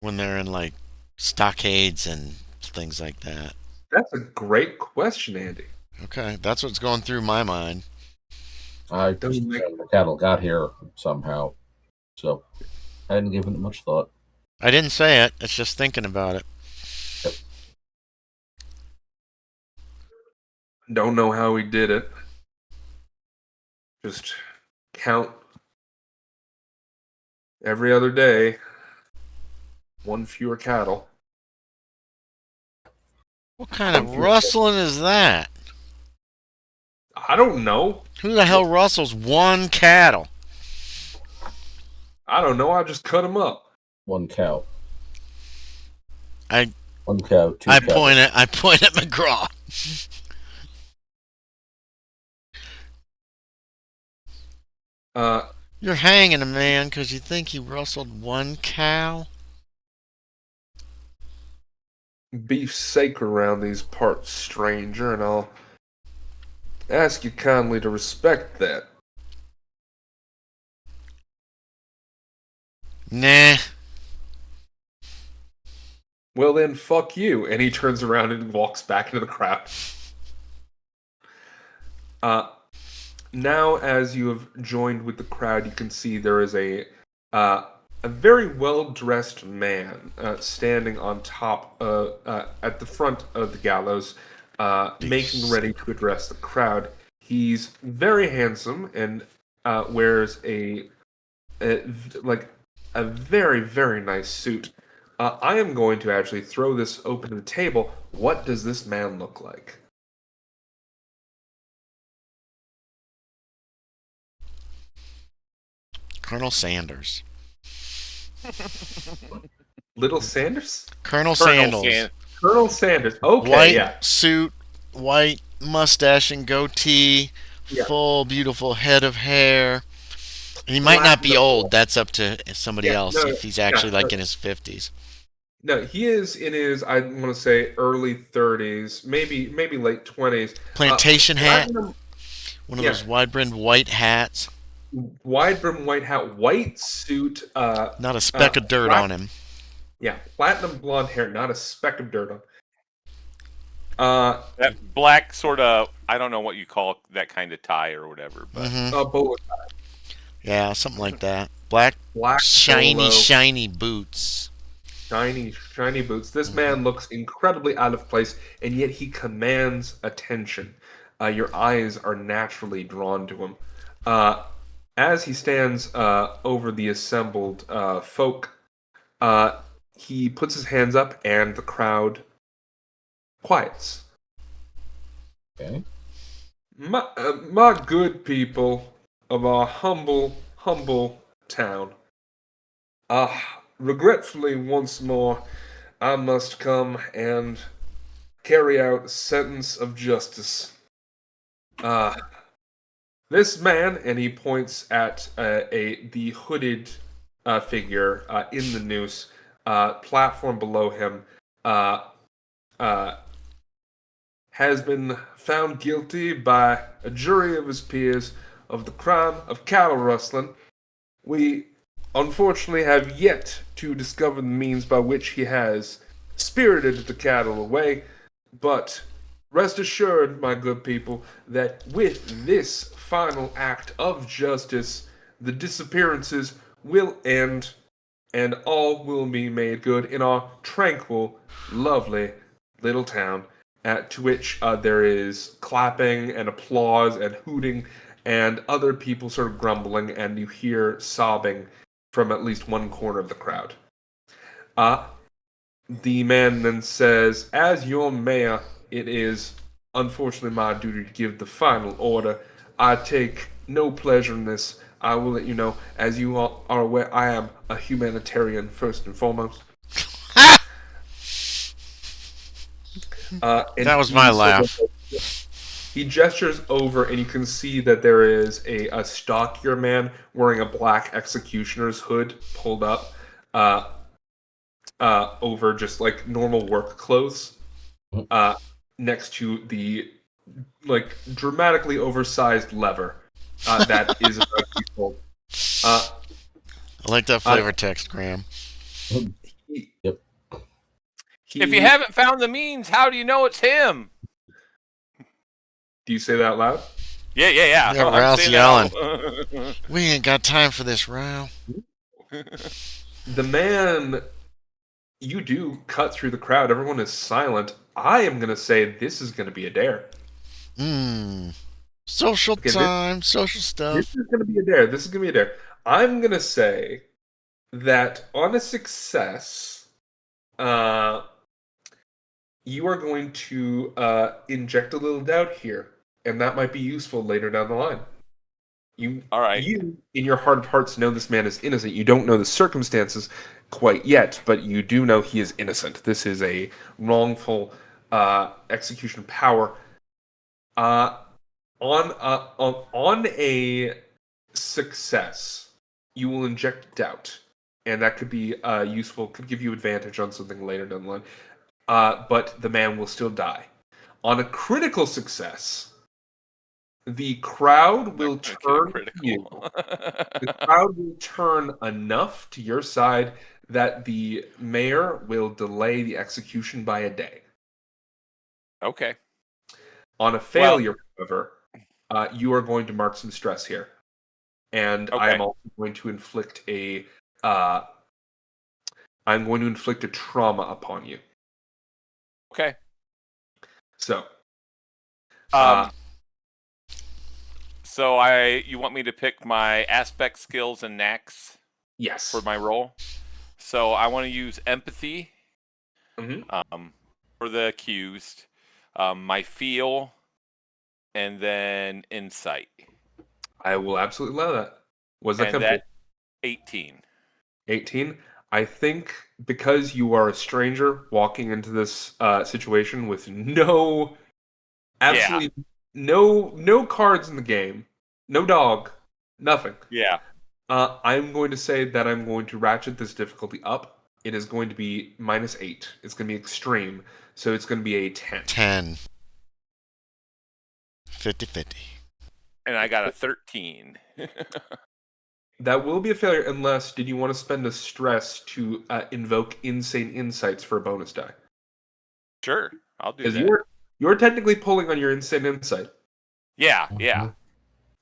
when they're in, like, stockades and things like that? That's a great question, Andy. Okay, that's what's going through my mind. I just the cattle got here somehow, so I hadn't given it much thought. I didn't say it. It's just thinking about it. Yep. Don't know how he did it. Just count every other day. One fewer cattle. What kind of rustling is that? I don't know. Who the hell rustles one cattle? I don't know. I just cut them up. One cow. I One cow. Two. I point at McGraw. You're hanging a man because you think he rustled one cow? Beef's sacred around these parts, stranger, and I'll ask you kindly to respect that. Nah. Well then, fuck you. And he turns around and walks back into the crowd. Now, as you have joined with the crowd, you can see there is a very well-dressed man standing on top, at the front of the gallows, making ready to address the crowd. He's very handsome and wears a very, very nice suit. I am going to actually throw this open to the table. What does this man look like? Colonel Sanders. Little Sanders? Colonel Sanders. Colonel Sanders. Okay, white suit, white mustache and goatee, full beautiful head of hair. He might not be old. That's up to somebody else if he's actually in his 50s. No, he is in his, I want to say, early 30s, maybe late 20s. Plantation hat. One of those wide-brimmed white hats. Wide-brimmed white hat, white suit. Not a speck of dirt on him. Yeah, platinum blonde hair, not a speck of dirt on. That black sort of, I don't know what you call that kind of tie or whatever. But bowler tie. Yeah, something like that. Black shiny boots. Shiny boots. This man looks incredibly out of place, and yet he commands attention. Your eyes are naturally drawn to him. As he stands over the assembled folk, he puts his hands up, and the crowd quiets. Okay. My good people of our humble town. Regretfully, once more, I must come and carry out a sentence of justice. This man, and he points at the hooded figure in the noose, platform below him, has been found guilty by a jury of his peers of the crime of cattle rustling. We unfortunately have yet to discover the means by which he has spirited the cattle away, but rest assured, my good people, that with this final act of justice, the disappearances will end, and all will be made good in our tranquil, lovely little town, to which there is clapping and applause and hooting and other people sort of grumbling, and you hear sobbing from at least one corner of the crowd. The man then says, "As your mayor, it is unfortunately my duty to give the final order. I take no pleasure in this. I will let you know, as you are aware, I am a humanitarian first and foremost." And That was my laugh. He gestures over, and you can see that there is a stockier man wearing a black executioner's hood pulled up over just like normal work clothes, next to the dramatically oversized lever that is about to be pulled. I like that flavor text, Graham. Yep. If you haven't found the means, how do you know it's him? Do you say that out loud? Yeah. Yeah, I'm Rouse saying yelling. that We ain't got time for this, Row. The man, you do cut through the crowd. Everyone is silent. I am going to say this is going to be a dare. Social time, social stuff. This is going to be a dare. This is going to be a dare. I'm going to say that on a success, you are going to inject a little doubt here, and that might be useful later down the line. All right. You, in your heart of hearts, know this man is innocent. You don't know the circumstances quite yet, but you do know he is innocent. This is a wrongful execution of power. On a success, you will inject doubt, and that could be useful. Could give you advantage on something later down the line. But the man will still die. On a critical success, the crowd will turn to you. The crowd will turn enough to your side that the mayor will delay the execution by a day. Okay. On a failure, however, you are going to mark some stress here. And I am also going to inflict a trauma upon you. Okay. So, you want me to pick my aspect skills and knacks? Yes. For my role. So I want to use empathy. For the accused, my feel, and then insight. I will absolutely allow that. Was that that 18? 18. I think because you are a stranger walking into this situation with no cards in the game, no dog, nothing. Yeah. I'm going to say that I'm going to ratchet this difficulty up. It is going to be -8. It's going to be extreme, so it's going to be a 10. 10. 50-50. And I got a 13. That will be a failure unless, did you want to spend a stress to invoke insane insights for a bonus die? Sure, I'll do that. You're technically pulling on your insane insight. Yeah.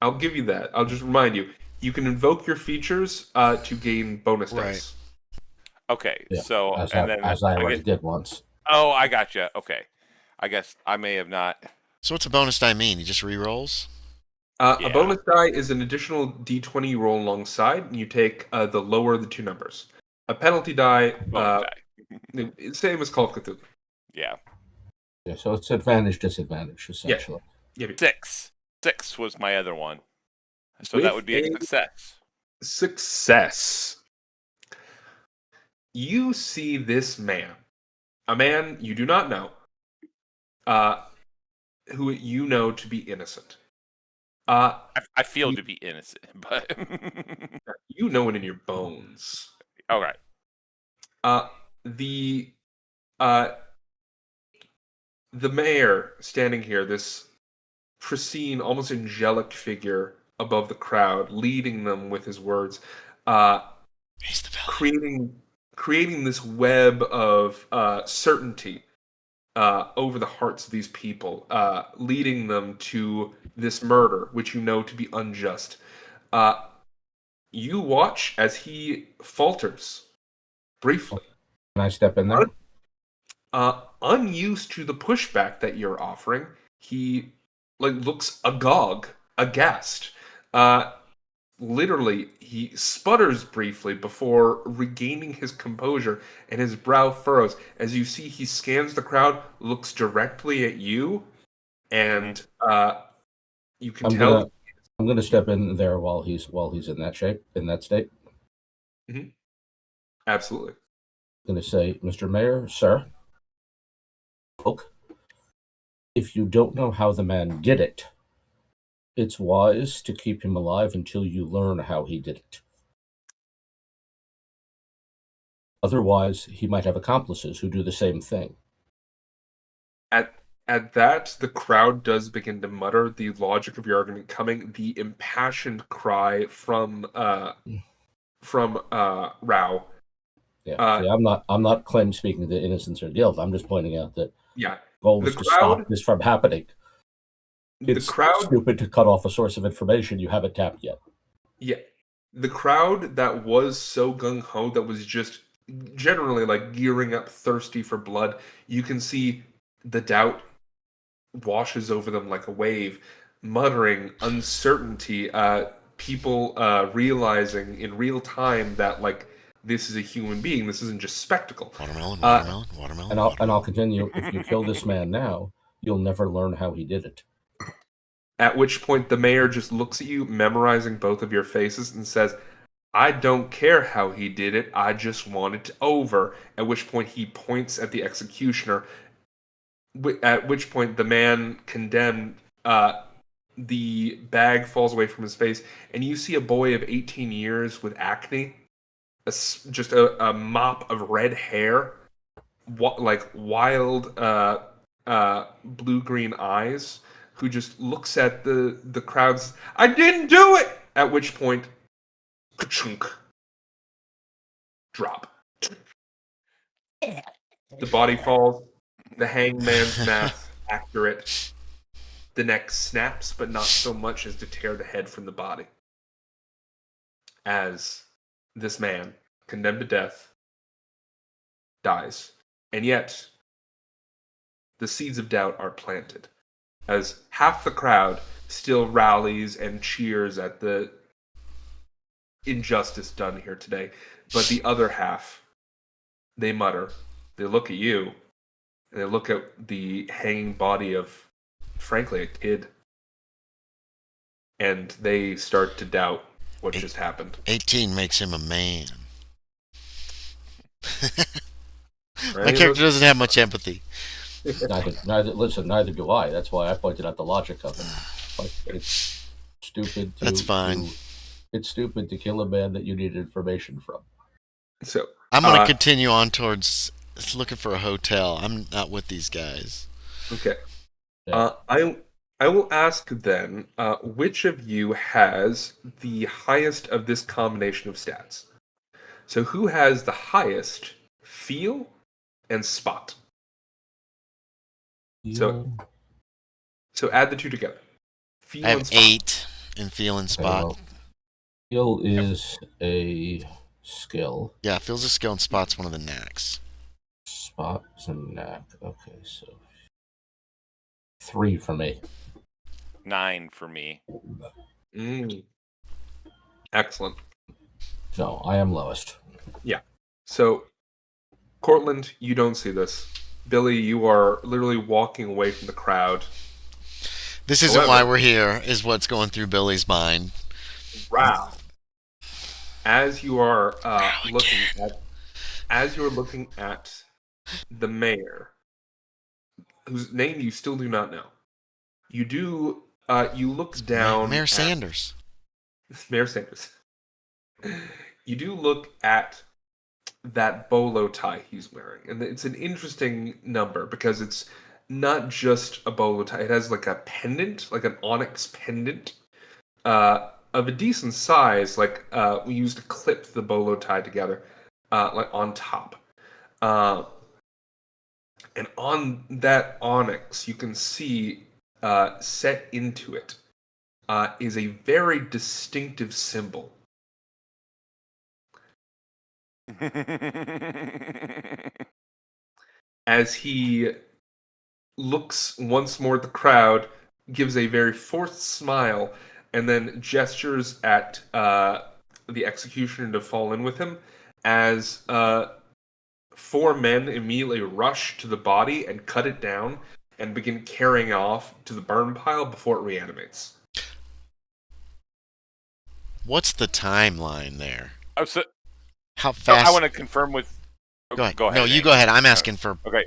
I'll give you that. I'll just remind you. You can invoke your features to gain bonus dice. Okay, yeah, so as I already did once. Oh, I gotcha. Okay, I guess I may have not. So what's a bonus die mean? He just re-rolls? A bonus die is an additional d20 you roll alongside, and you take the lower of the two numbers. A penalty die, same as Call of Cthulhu. Yeah. Yeah, so it's advantage, disadvantage, essentially. Yeah. 6. 6 was my other one. So that would be a success. Success. You see this man, a man you do not know, who you know to be innocent. I feel to be innocent, but you know it in your bones. All right. The mayor standing here, this pristine, almost angelic figure above the crowd, leading them with his words, He's the villain. creating this web of certainty over the hearts of these people, leading them to this murder, which you know to be unjust. You watch as he falters briefly. Can I step in there? Unused to the pushback that you're offering, he looks agog, aghast. literally, he sputters briefly before regaining his composure, and his brow furrows. As you see, he scans the crowd, looks directly at you, and you can tell. I'm gonna step in there while he's in that state. Mm-hmm. Absolutely. I'm gonna say, Mr. Mayor, sir, look, if you don't know how the man did it, it's wise to keep him alive until you learn how he did it. Otherwise, he might have accomplices who do the same thing. At that, the crowd does begin to mutter the logic of your argument coming. The impassioned cry from Rowe. Yeah, see, I'm not claim speaking to innocence or guilt. I'm just pointing out that goal was to stop this from happening. It's stupid to cut off a source of information you haven't tapped yet. Yeah, the crowd that was so gung ho, that was just generally like gearing up, thirsty for blood. You can see the doubt washes over them like a wave, muttering uncertainty. People realizing in real time that like this is a human being. This isn't just spectacle. Watermelon. And I'll continue. If you kill this man now, you'll never learn how he did it. At which point the mayor just looks at you, memorizing both of your faces, and says, I don't care how he did it, I just want it over. At which point he points at the executioner. At which point the man condemned, the bag falls away from his face, and you see a boy of 18 years with acne, just a mop of red hair, like wild blue-green eyes, who just looks at the crowds. I didn't do it! At which point, ka-chunk, drop. The body falls. The hangman's math accurate. The neck snaps, but not so much as to tear the head from the body. As this man, condemned to death, dies. And yet, the seeds of doubt are planted, as half the crowd still rallies and cheers at the injustice done here today, but the other half, they mutter, they look at you, and they look at the hanging body of, frankly, a kid, and they start to doubt what just happened. 18 makes him a man. Right? My character doesn't have much empathy. Neither do I. That's why I pointed out the logic of it. Like, it's stupid. That's fine. It's stupid to kill a man that you need information from. So I'm going to continue on towards looking for a hotel. I'm not with these guys. Okay. Yeah. I will ask then, which of you has the highest of this combination of stats? So who has the highest feel and spot? So add the two together. Feel I have and spot. 8 in feel and spot. Feel is a skill. Yeah, feel's a skill and spot's one of the knacks. Spot is a knack. Okay, so 3 for me. 9 for me. Excellent. So I am lowest. Yeah. So, Cortland, you don't see this. Billy, you are literally walking away from the crowd. This isn't why we're here, is what's going through Billy's mind. Wow. As you are looking at the mayor, whose name you still do not know, you look down. Mayor Sanders. Mayor Sanders. You do look at that bolo tie he's wearing, and it's an interesting number because it's not just a bolo tie. It has like a pendant, like an onyx pendant, of a decent size. Like we used to clip the bolo tie together, like on top. And on that onyx, you can see set into it is a very distinctive symbol. As he looks once more at the crowd, gives a very forced smile, and then gestures at the executioner to fall in with him as 4 men immediately rush to the body and cut it down and begin carrying off to the burn pile before it reanimates. What's the timeline there? Oh, so How fast? I want to confirm with. Go ahead. Go ahead. No, you go ahead. I'm asking for. Okay.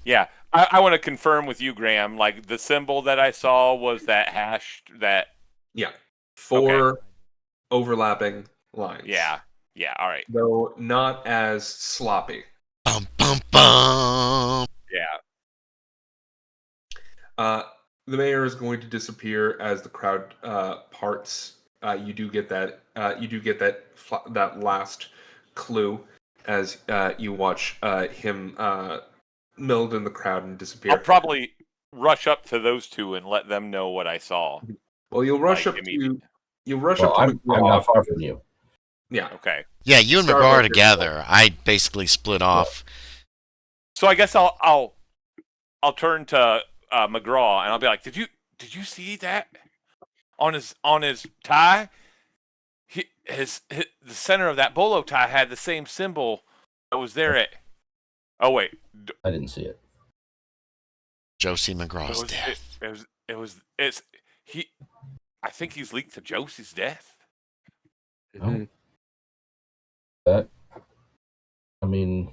Yeah, I want to confirm with you, Graham. Like the symbol that I saw was that hashed that. Yeah, 4 overlapping lines. Yeah. All right. Though not as sloppy. Bum bum bum. Yeah. The mayor is going to disappear as the crowd parts. You do get that. That last clue as you watch him meld in the crowd and disappear. I'll probably rush up to those two and let them know what I saw. Well, you'll rush up to. You'll rush up to. I'm not far from you. Yeah. Okay. Yeah, you and McGraw Starbuck are is- together. I basically split off. So I guess I'll turn to McGraw and I'll be like, did you see that on his tie? The center of that bolo tie had the same symbol that was there at. Oh wait, I didn't see it. Josie McGraw's death. I think he's linked to Josie's death. Mhm. That, I mean,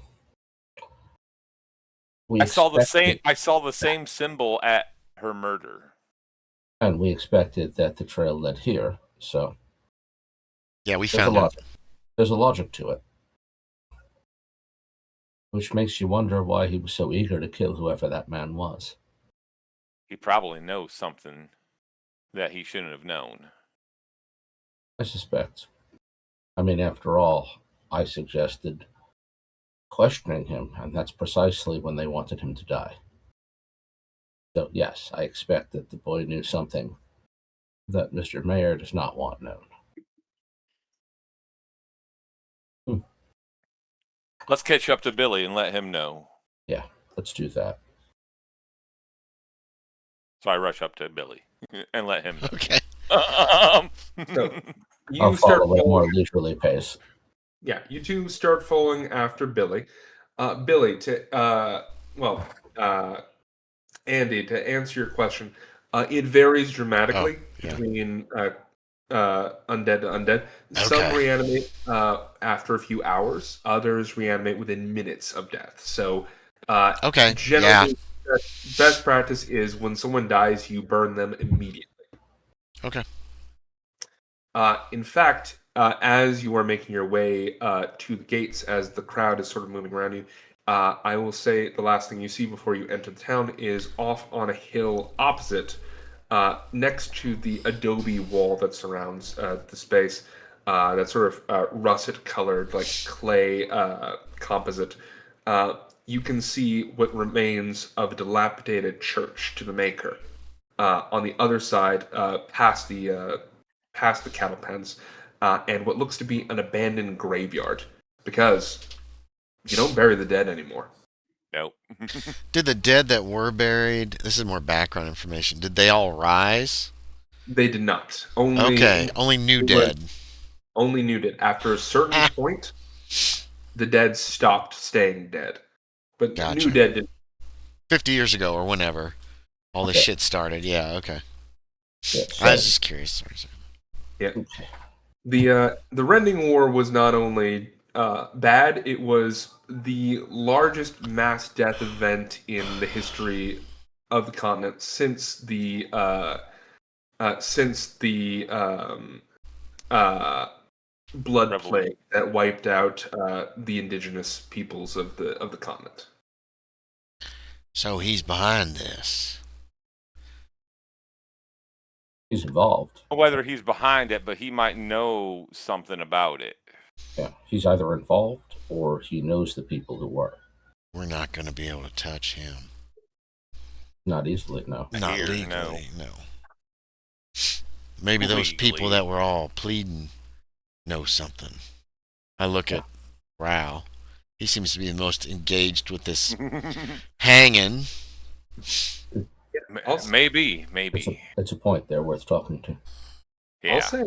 I saw the same symbol at her murder. and we expected that the trail led here. So Yeah, we there's a found it. logic. There's a logic to it, which makes you wonder why he was so eager to kill whoever that man was. He probably knows something that he shouldn't have known. I suspect. I mean, after all, I suggested questioning him, and that's precisely when they wanted him to die. So, yes, I expect that the boy knew something that Mr. Mayor does not want known. Let's catch up to Billy and let him know. Yeah, let's do that. So I rush up to Billy and let him know. Okay. So you I'll start follow at a more following. leisurely pace. Yeah, you two start following after Billy. Billy, Andy, to answer your question, it varies dramatically yeah. between undead to undead. Some Okay. reanimate after a few hours. Others reanimate within minutes of death. So, Okay. generally, best practice is when someone dies, you burn them immediately. Okay. In fact, as you are making your way to the gates, as the crowd is sort of moving around you, I will say the last thing you see before you enter the town is off on a hill opposite, next to the adobe wall that surrounds the space, that sort of russet-colored, like clay composite. You can see what remains of a dilapidated church to the Maker. On the other side, past the cattle pens, and what looks to be an abandoned graveyard, because you don't bury the dead anymore. Nope. Did the dead that were buried? This is more background information. Did they all rise? They did not. Only Only new it was- dead. Only new dead. After a certain point, the dead stopped staying dead, but Gotcha. new dead didn't. 50 years ago or whenever all this Okay. shit started. Yeah. Okay. Yeah, I was just curious. Sorry. Yeah. The Rending War was not only bad; it was the largest mass death event in the history of the continent since the blood Revolution. plague that wiped out the indigenous peoples of the continent. So he's behind this. he's involved. Whether he's behind it, but he might know something about it. Yeah, he's either involved or he knows the people who were. We're not going to be able to touch him. Not easily, no. Not Here, legally, no. Maybe those people Legally. that were all pleading know something. I look at Rowe. He seems to be the most engaged with this hanging. Also- Maybe. It's a point there worth talking to. Yeah. I'll say,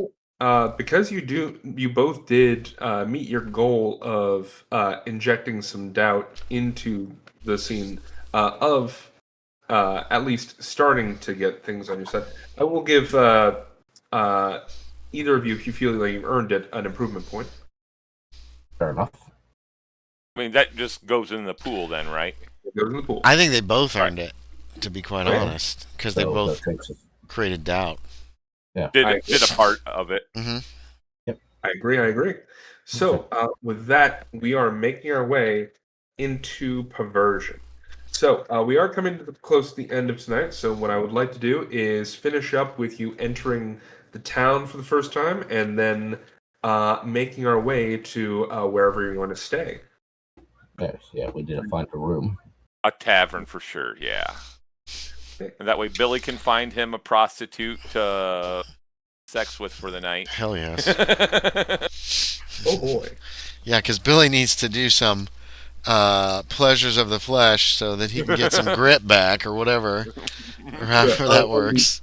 because you both did meet your goal of injecting some doubt into the scene of at least starting to get things on your side. I will give either of you, if you feel like you've earned it, an improvement point. Fair enough. I mean, that just goes in the pool then, right? It goes in the pool. I think they both earned it, to be quite honest, because they both created doubt. Yeah, did a part of it. Mm-hmm. Yep, I agree. So with that, we are making our way into Perversion. So we are coming to close to the end of tonight. So what I would like to do is finish up with you entering the town for the first time, and then making our way to wherever you're going to stay. Yes, yeah, we didn't find a room. A tavern for sure, yeah. And that way Billy can find him a prostitute to sex with for the night. Hell yes. Oh boy. Yeah, because Billy needs to do some pleasures of the flesh so that he can get some grit back or whatever. Or however that works.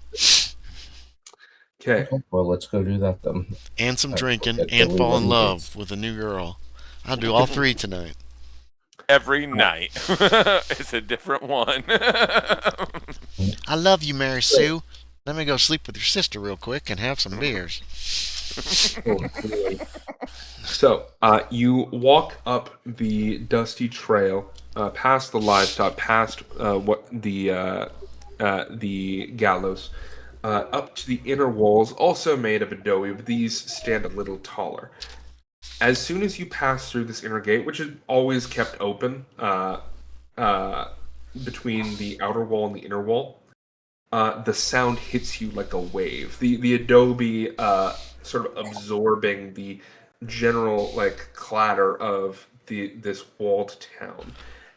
Okay. Well, let's go do that then. And some drinking and fall in love with a new girl. I'll do all three tonight. Every night. It's a different one. I love you, Mary Sue. Let me go sleep with your sister real quick and have some beers. So, you walk up the dusty trail, past the livestock, past the gallows, up to the inner walls, also made of adobe, but these stand a little taller. As soon as you pass through this inner gate, which is always kept open between the outer wall and the inner wall, the sound hits you like a wave. The adobe sort of absorbing the general clatter of this walled town.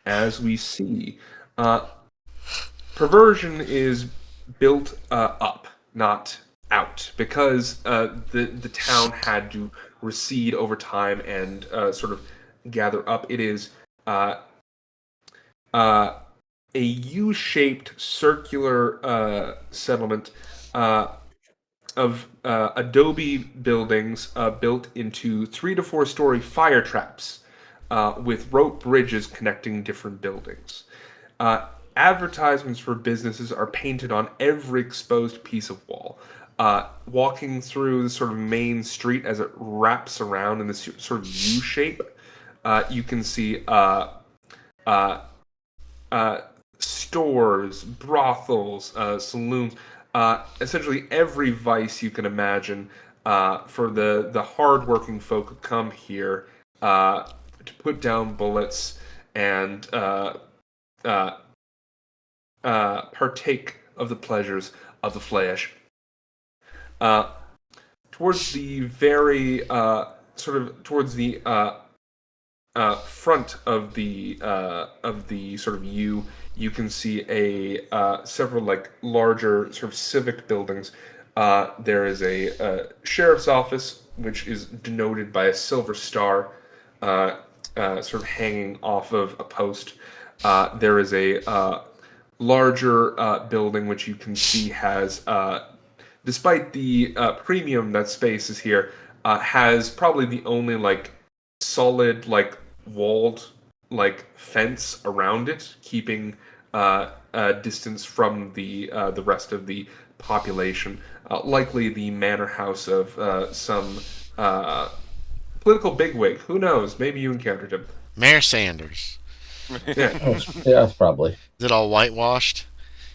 As we see, Perversion is built up, not out, because the town had to recede over time and sort of gather up. It is a U-shaped circular settlement of adobe buildings built into 3 to 4 story fire traps with rope bridges connecting different buildings. Advertisements for businesses are painted on every exposed piece of wall. Walking through the sort of main street as it wraps around in this sort of U shape, you can see stores, brothels, saloons, essentially every vice you can imagine for the hard-working folk who come here to put down bullets and partake of the pleasures of the flesh. Towards the very towards the front of the sort of U, you can see several larger sort of civic buildings. There is a sheriff's office, which is denoted by a silver star, sort of hanging off of a post. There is a larger building, which you can see has, despite the premium that space is here, has probably the only solid walled fence around it, keeping distance from the rest of the population. Likely the manor house of some political bigwig. Who knows? Maybe you encountered him. Mayor Sanders. Yeah. Yeah, probably. Is it all whitewashed?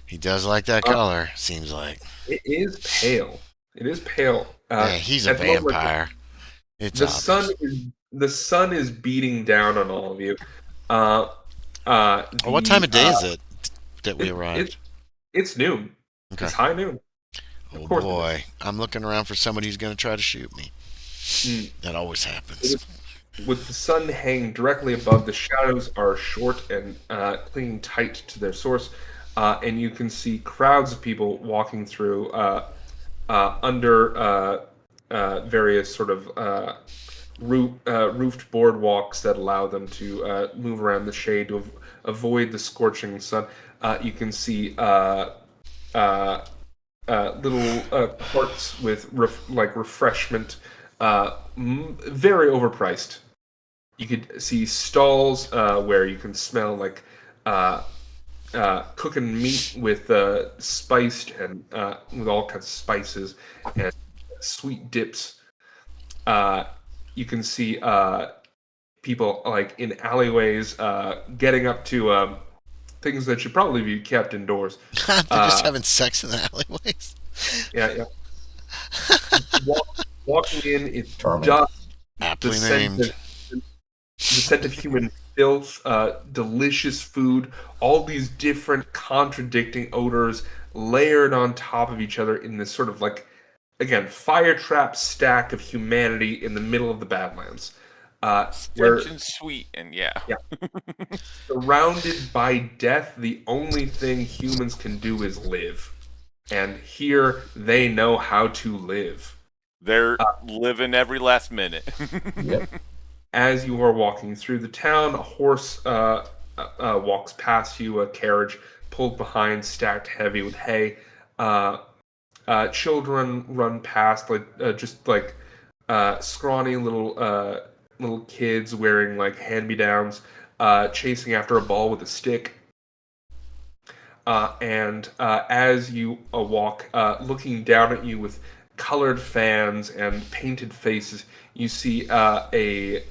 He does like that color, seems like. It is pale. Yeah, he's a vampire. It's obvious. The sun is beating down on all of you. What time of day is it that we arrived? It's noon. Okay. It's high noon. Oh boy, I'm looking around for somebody who's going to try to shoot me. That always happens. With the sun hanging directly above, the shadows are short and clinging tight to their source, and you can see crowds of people walking through under various sort of roofed boardwalks that allow them to move around the shade to avoid the scorching sun. You can see little carts with refreshment, very overpriced. You could see stalls where you can smell like cooking meat with spiced and with all kinds of spices and sweet dips. You can see people like in alleyways getting up to things that should probably be kept indoors. They're just having sex in the alleyways. Yeah. Walking in, it's Charming. dust, Aptly named. the scent of human filth, delicious food, all these different contradicting odors layered on top of each other in this sort of like, again, fire trap stack of humanity in the middle of the Badlands. Stench and sweet, and yeah. Surrounded by death, the only thing humans can do is live. And here they know how to live. They're living every last minute. Yep. As you are walking through the town, a horse walks past you, a carriage pulled behind, stacked heavy with hay. Children run past, like scrawny little kids wearing like hand-me-downs, chasing after a ball with a stick. And as you walk, looking down at you with colored fans and painted faces, you see a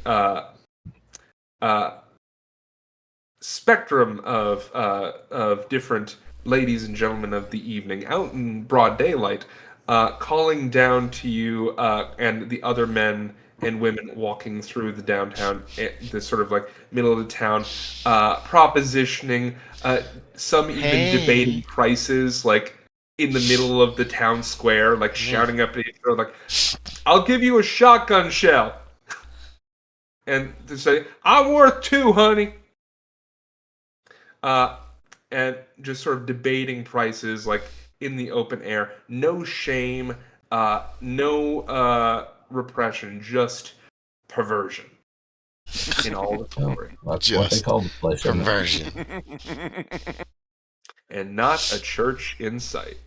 spectrum of different ladies and gentlemen of the evening out in broad daylight, calling down to you and the other men and women walking through the downtown, this sort of like middle of the town, propositioning, some even debating prices, like in the middle of the town square, like shouting up at each other, like, "I'll give you a shotgun shell," and to say, "I'm worth 2, honey," and just sort of debating prices, like in the open air. No shame, no repression, just perversion in all the glory. That's what they call the place. Perversion. And not a church in sight.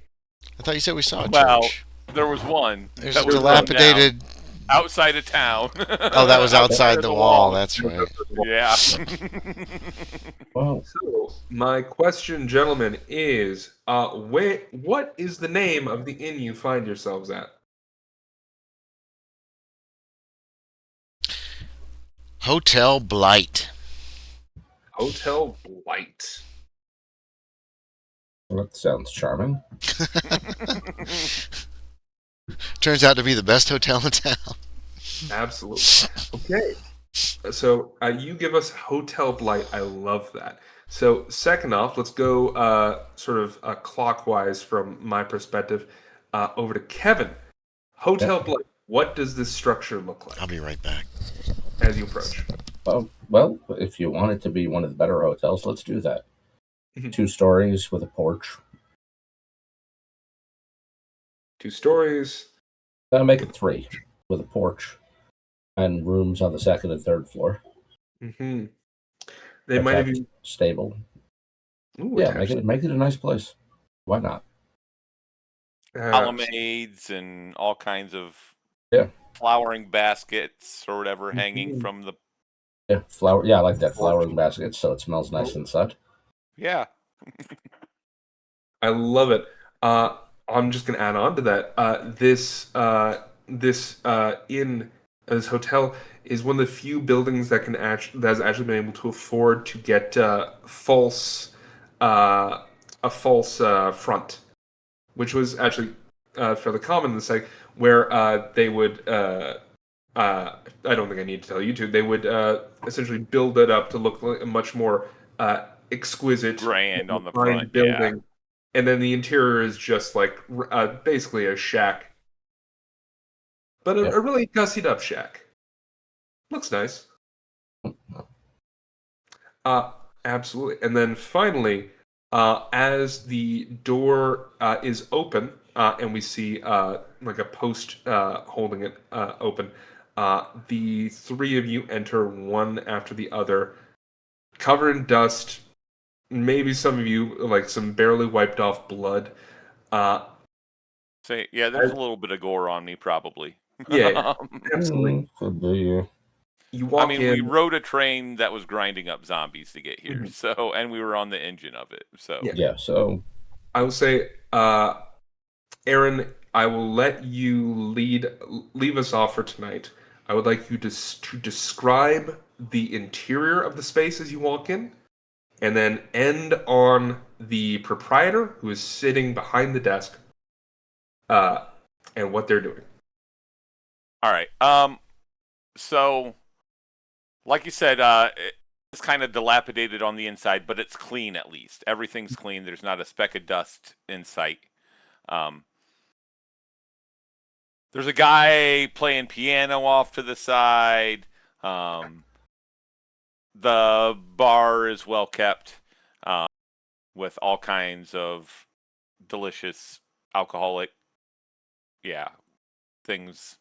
I thought you said we saw a Well, church. there was one. There's that a was dilapidated. outside of town. Oh, that was outside the wall. That's right. Yeah. Well, So, my question, gentlemen, is what is the name of the inn you find yourselves at? Hotel Blight. Hotel Blight. that sounds charming. Turns out to be the best hotel in town. Absolutely. Okay. So you give us Hotel Blight. I love that. So second off, let's go sort of clockwise from my perspective over to Kevin. Hotel Blight. What does this structure look like I'll be right back. as you approach? Well, if you want it to be one of the better hotels, let's do that. 2 stories with a porch. 2 stories. That'll make it 3 with a porch and rooms on the 2nd and 3rd floor. Mm-hmm. They might have been stable. Ooh, Yeah, make it a nice place. Why not? Colonnades and all kinds of flowering baskets or whatever hanging from the flower. Yeah, I like that flowering basket, so it smells nice inside. Yeah. I love it. I'm just gonna add on to that. This inn, this hotel, is one of the few buildings that has actually been able to afford to get a false front, which was actually fairly common in the site, where they would. I don't think I need to tell you two. They would essentially build it up to look like a much more exquisite, grand on the front building. Yeah. And then the interior is just like basically a shack, but a really gussied up shack. Looks nice. Absolutely. And then finally, as the door is open, and we see like a post holding it open, the 3 of you enter one after the other, covered in dust. Maybe some of you like some barely wiped off blood. Say, yeah, there's a little bit of gore on me, probably. Yeah, absolutely. Could be. You walk in. We rode a train that was grinding up zombies to get here, Mhm. so, and we were on the engine of it, so. Yeah. So I will say, Aaron, I will let you leave us off for tonight. I would like you to describe the interior of the space as you walk in, and then end on the proprietor who is sitting behind the desk, and what they're doing. All right. So, like you said, it's kind of dilapidated on the inside, but it's clean at least. Everything's clean. There's not a speck of dust in sight. There's a guy playing piano off to the side. The bar is well kept, with all kinds of delicious alcoholic, things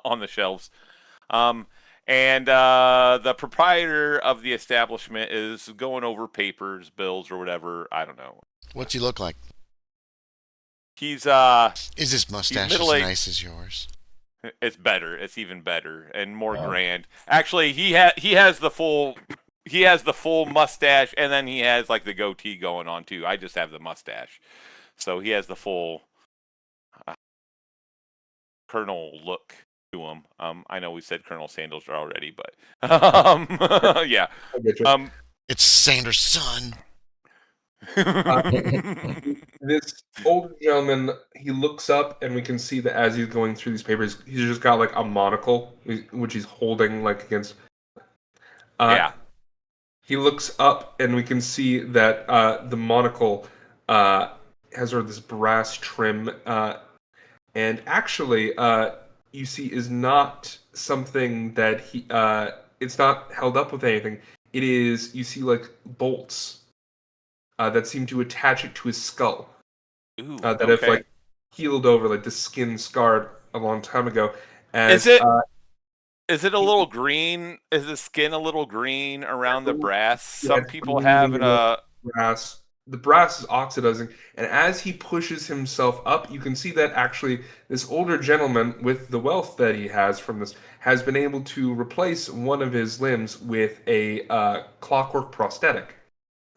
on the shelves. And the proprietor of the establishment is going over papers, bills, or whatever. I don't know. What's he look like? He's Is his mustache as middle-aged. nice as yours? It's better. It's even better and more grand. Actually, he has the full mustache, and then he has like the goatee going on too. I just have the mustache, so he has the full Colonel look to him. I know we said Colonel Sandals already, but yeah. I get you. It's Sanders' son. This older gentleman, he looks up, and we can see that as he's going through these papers, he's just got like a monocle, which he's holding like against. Yeah. He looks up, and we can see that the monocle has sort of this brass trim, and actually, you see, is not something that he. It's not held up with anything. It is. You see, like bolts that seem to attach it to his skull. Ooh, That have like healed over, like the skin scarred a long time ago. Is it a little green? Is the skin a little green around the brass? Some people have brass. The brass is oxidizing, and as he pushes himself up, you can see that actually this older gentleman, with the wealth that he has from this, has been able to replace one of his limbs with a clockwork prosthetic,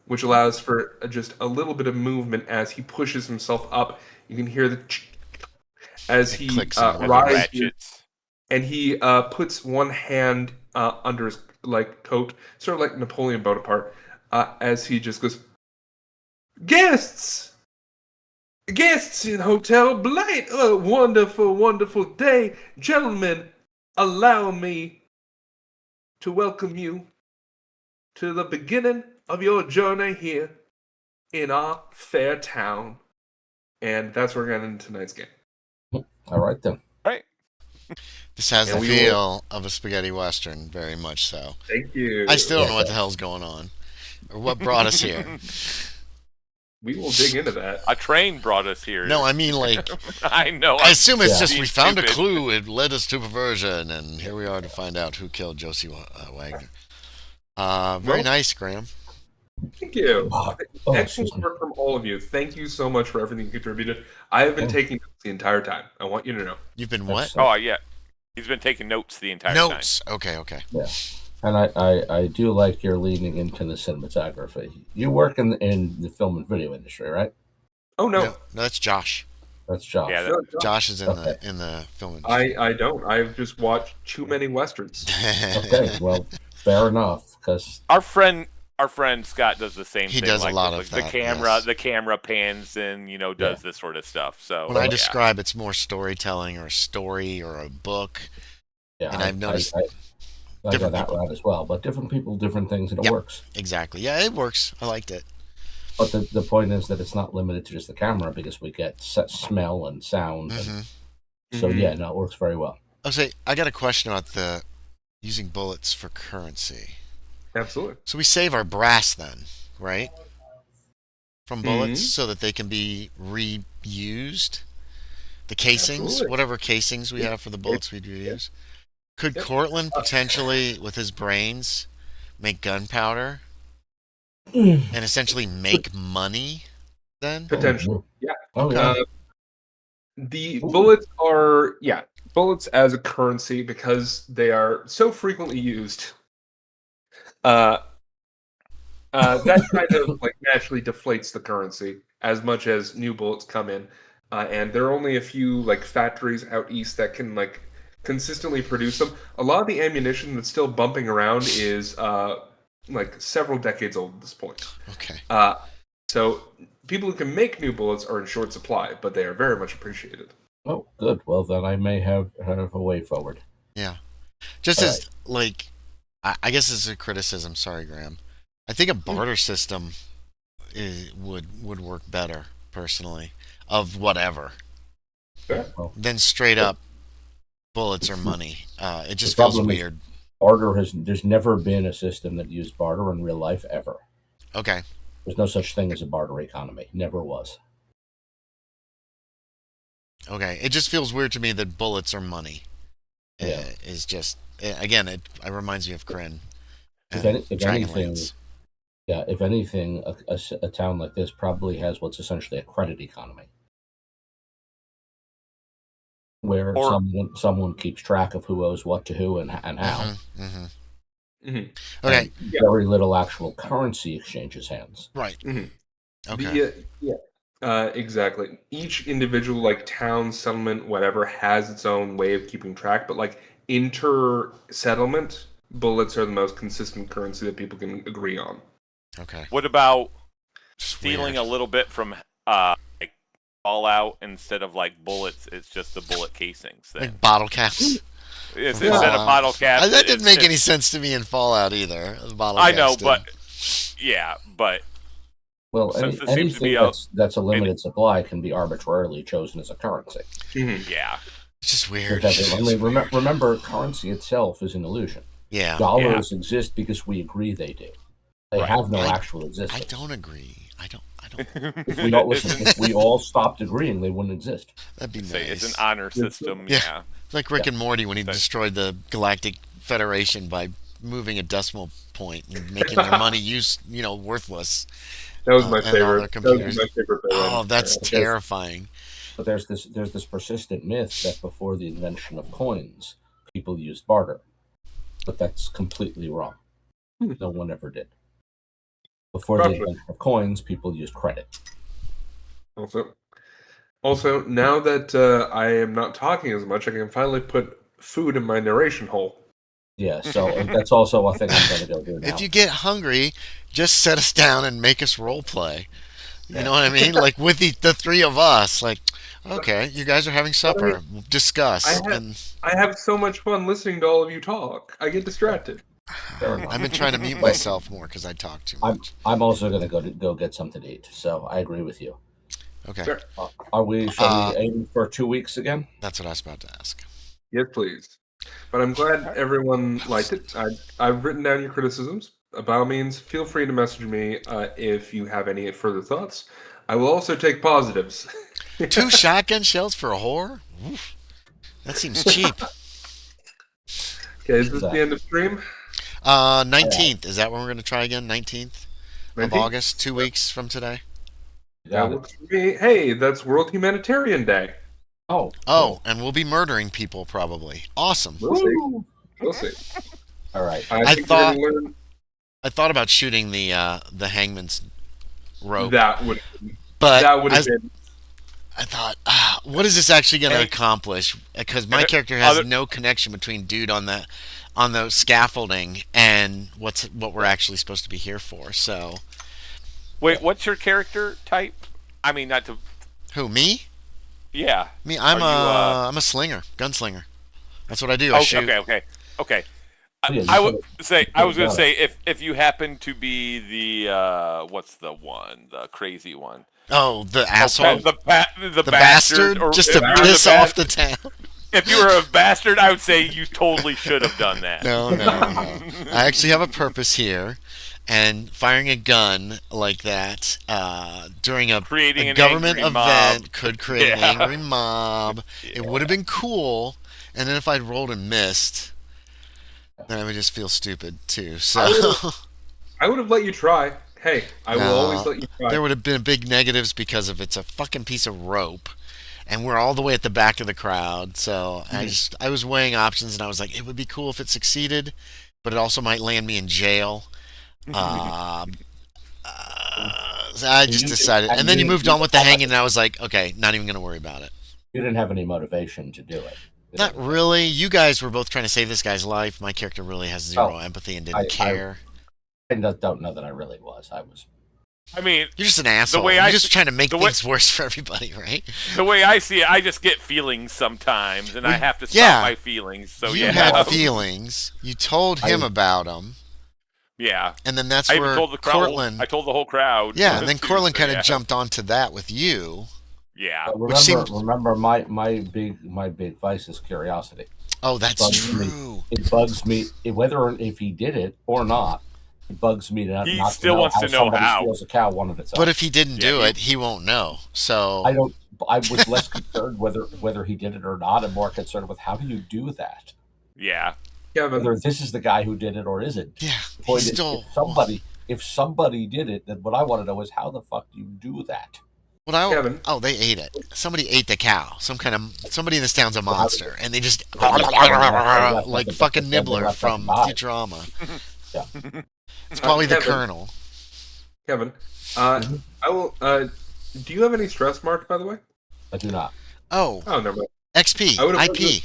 which allows for just a little bit of movement as he pushes himself up. You can hear the as he rises, and he puts one hand under his coat, sort of like Napoleon Bonaparte, as he just goes, Guests in Hotel Blight, a wonderful, wonderful day. Gentlemen, allow me to welcome you to the beginning of your journey here in our fair town. And that's where we're going to end tonight's game. All right, then. Right. This has the feel of a spaghetti western, very much so. Thank you. I still don't know what the hell's going on, or what brought us here. We will dig into that. A train brought us here. No, I mean like. I know. I assume it's just we found stupid. a clue. It led us to Perversion, and here we are to find out who killed Josie Wagner. Very nice, Graham. Thank you. Excellent work from all of you. Thank you so much for everything you contributed. I have been taking notes the entire time. I want you to know. You've been what? Oh, yeah. He's been taking notes the entire time. Notes. Okay. Yeah. And I do like your leaning into the cinematography. You work in the film and video industry, right? Oh no, that's Josh. That's Josh. Yeah, Josh is in the film industry. I don't. I've just watched too many westerns. Okay, well, fair enough. Because our friend Scott does the same thing. He does like a lot of the that, camera. yes. The camera pans and does this sort of stuff. So when I describe, it's more storytelling or a story or a book. Yeah, and I've noticed. I go that route as well, but different people, different things, and it works. Exactly. Yeah, it works. I liked it. But the point is that it's not limited to just the camera because we get smell and sound. Mm-hmm. So, it works very well. I'll say, I got a question about the using bullets for currency. Absolutely. So we save our brass then, right? From bullets so that they can be reused? The casings, whatever casings we have for the bullets we'd reuse. Could Cortland potentially, with his brains, make gunpowder and essentially make money then? Potentially, yeah. Okay. The bullets are bullets as a currency because they are so frequently used. That kind of like naturally deflates the currency as much as new bullets come in, and there are only a few like factories out east that can like consistently produce them. A lot of the ammunition that's still bumping around is like several decades old at this point. Okay. So people who can make new bullets are in short supply, but they are very much appreciated. Oh, good. Well, then I may have a way forward. Yeah. Just All as like, I guess it's a criticism. Sorry, Graham. I think a barter system would work better personally of whatever Well, than straight up bullets or money. It just The feels problem is- weird. there's never been a system that used barter in real life ever. Okay. There's no such thing as a barter economy. Never was. Okay. It just feels weird to me that bullets are money. Yeah. Is just again. It reminds me of Kryn. If and anything, Dragonlance. if anything, a town like this probably has what's essentially a credit economy, where Or- someone keeps track of who owes what to who and how. Okay. And very little actual currency exchanges hands. Right. Okay. Exactly. Each individual like town, settlement, whatever has its own way of keeping track, but like inter-settlement, bullets are the most consistent currency that people can agree on. Okay. What about It's stealing weird. a little bit from like Fallout instead of like bullets? It's just the bullet casings. Then Like bottle caps. instead of bottle caps. That didn't make it's- any sense to me in Fallout either. The bottle I caps know, did. but yeah, but Well, Since this seems to anything be that's a limited supply can be arbitrarily chosen as a currency. yeah, It's just weird. Because, I mean, remember, currency itself is an illusion. Yeah. Dollars exist because we agree they do. They Right. have no I- actual I existence. don't agree. I don't. If we all stopped agreeing, they wouldn't exist. That'd be Say nice. it's an honor system. Yeah. Yeah. It's like Rick and Morty when he Okay. destroyed the Galactic Federation by moving a decimal point and making their money worthless. That was my And all favorite. their That computers. was my favorite. Oh, that's Because- terrifying. But there's this persistent myth that before the invention of coins, people used barter. But that's completely wrong. No one ever did. Before the Gotcha. invention of coins, people used credit. Also, now that I am not talking as much, I can finally put food in my narration hole. Yeah, so that's also a thing I'm going to go do now. If you get hungry, just set us down and make us role play. You know what I mean? Like with the three of us. Like, okay, you guys are having supper. Discuss. I have so much fun listening to all of you talk. I get distracted. I've been trying to mute myself more because I talk too much. I'm also going to go get something to eat. So I agree with you. Okay, Sure. Shall we aim for 2 weeks again? that's what I was about to ask. Yes, please. But I'm glad everyone liked it. I've written down your criticisms. By all means, feel free to message me if you have any further thoughts. I will also take positives. 2 shotgun shells for a whore? Oof. That seems cheap. Okay, is this the end of stream? 19th. Is that when we're going to try again? 19th of 19th? August, 2 weeks from today. That works for me. Hey, that's World Humanitarian Day. Oh, and we'll be murdering people probably. Awesome. We'll see. We'll see. All right. I think we're gonna learn I thought about shooting the hangman's rope, that would but have been. I thought, what is this actually going to accomplish? Because my character has no connection between dude on the scaffolding and what we're actually supposed to be here for. So, Wait, what's your character type? I mean, not to. who, me? Yeah. Me, I'm Are I'm a slinger, gunslinger. That's what I do. I shoot. Okay. Yeah, I was got gonna it. say if you happen to be the what's the one, the crazy one, Oh, the asshole, the the bastard, or just if to you were piss the off the town. If you were a bastard, I would say you totally should have done that. No. I actually have a purpose here, and firing a gun like that during a Creating an government angry event mob. could create an Yeah. angry mob. It would have been cool, and then if I'd rolled and missed, then I would just feel stupid too. So I would have let you try. Hey, I will always let you try. there would have been big negatives because of it's a fucking piece of rope. and we're all the way at the back of the crowd. So I was weighing options, and I was like, it would be cool if it succeeded, but it also might land me in jail. So I just decided, and then you moved on with the hanging, and I was like, okay, not even going to worry about it. You didn't have any motivation to do it. Not really. You guys were both trying to save this guy's life. My character really has zero empathy and didn't care. I don't know that I really was. I was. I mean, you're just an asshole. You're just trying to make things worse for everybody, right? The way I see it, I just get feelings sometimes, and I have to stop my feelings. So you had feelings. You told him about them. Yeah. And then that's where Cortland... I told the whole crowd. Yeah, and then Cortland kind of jumped onto that with you. Yeah. Remember my big vice is curiosity. Oh, that's true. It bugs me whether if he did it or not. It bugs me that he still wants to know how. Steals a cow one of its own. But if he didn't do it, he won't know. So I was less concerned whether he did it or not, and more concerned with how do you do that. Yeah. Whether this is the guy who did it or isn't. Yeah. If somebody did it, then what I want to know is how the fuck do you do that? They ate it. Somebody ate the cow. Somebody in this town's a monster, and they just like fucking Nibbler from Futurama. Yeah. It's probably the Colonel. Kevin, I will. Do you have any stress marks, by the way? I do not. Oh, never mind. XP, IP.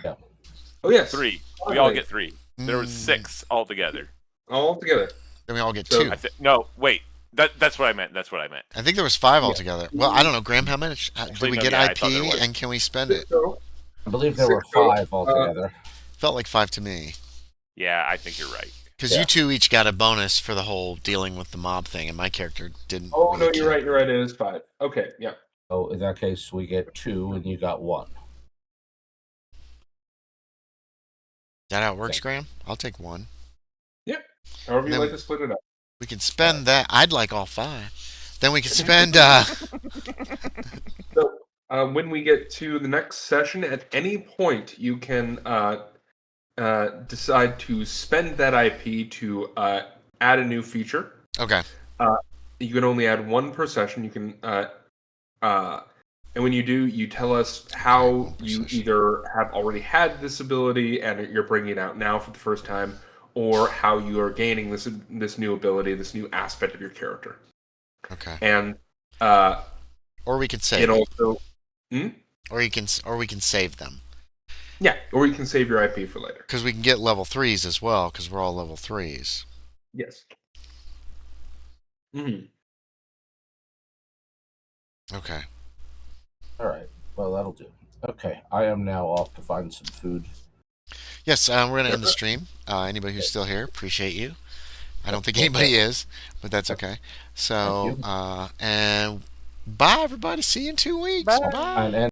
Yeah. Oh yes, 3. We all get 3. There was 6 altogether. All together. Then we all get 2. No, wait. That's what I meant. I think there was 5 altogether. Well, I don't know, Graham. How much did we get IP, and can we spend it? I believe there were 5 altogether. Felt like 5 to me. Yeah, I think you're right. Because you two each got a bonus for the whole dealing with the mob thing, and my character didn't. Oh, no, you're right. You're right. It is 5. Okay, yeah. So in that case, we get 2, and you got 1. Is that how it works, Graham? I'll take 1. Yeah. However you like to split it up. We can spend that. I'd like all 5. Then we can spend. So when we get to the next session, at any point you can decide to spend that IP to add a new feature. Okay. You can only add 1 per session. You can, and when you do, you tell us how you either have already had this ability and you're bringing it out now for the first time, or how you are gaining this new ability, this new aspect of your character. Okay. And or we could save. It also. Or we can save them. Yeah, or you can save your IP for later. Because we can get level 3s as well, because we're all level 3s. Yes. Okay. All right. Well, that'll do. Okay, I am now off to find some food. Yes, we're going to end the stream. Anybody who's still here, appreciate you. I don't think anybody is, but that's okay. So, and bye, everybody. See you in 2 weeks. Bye.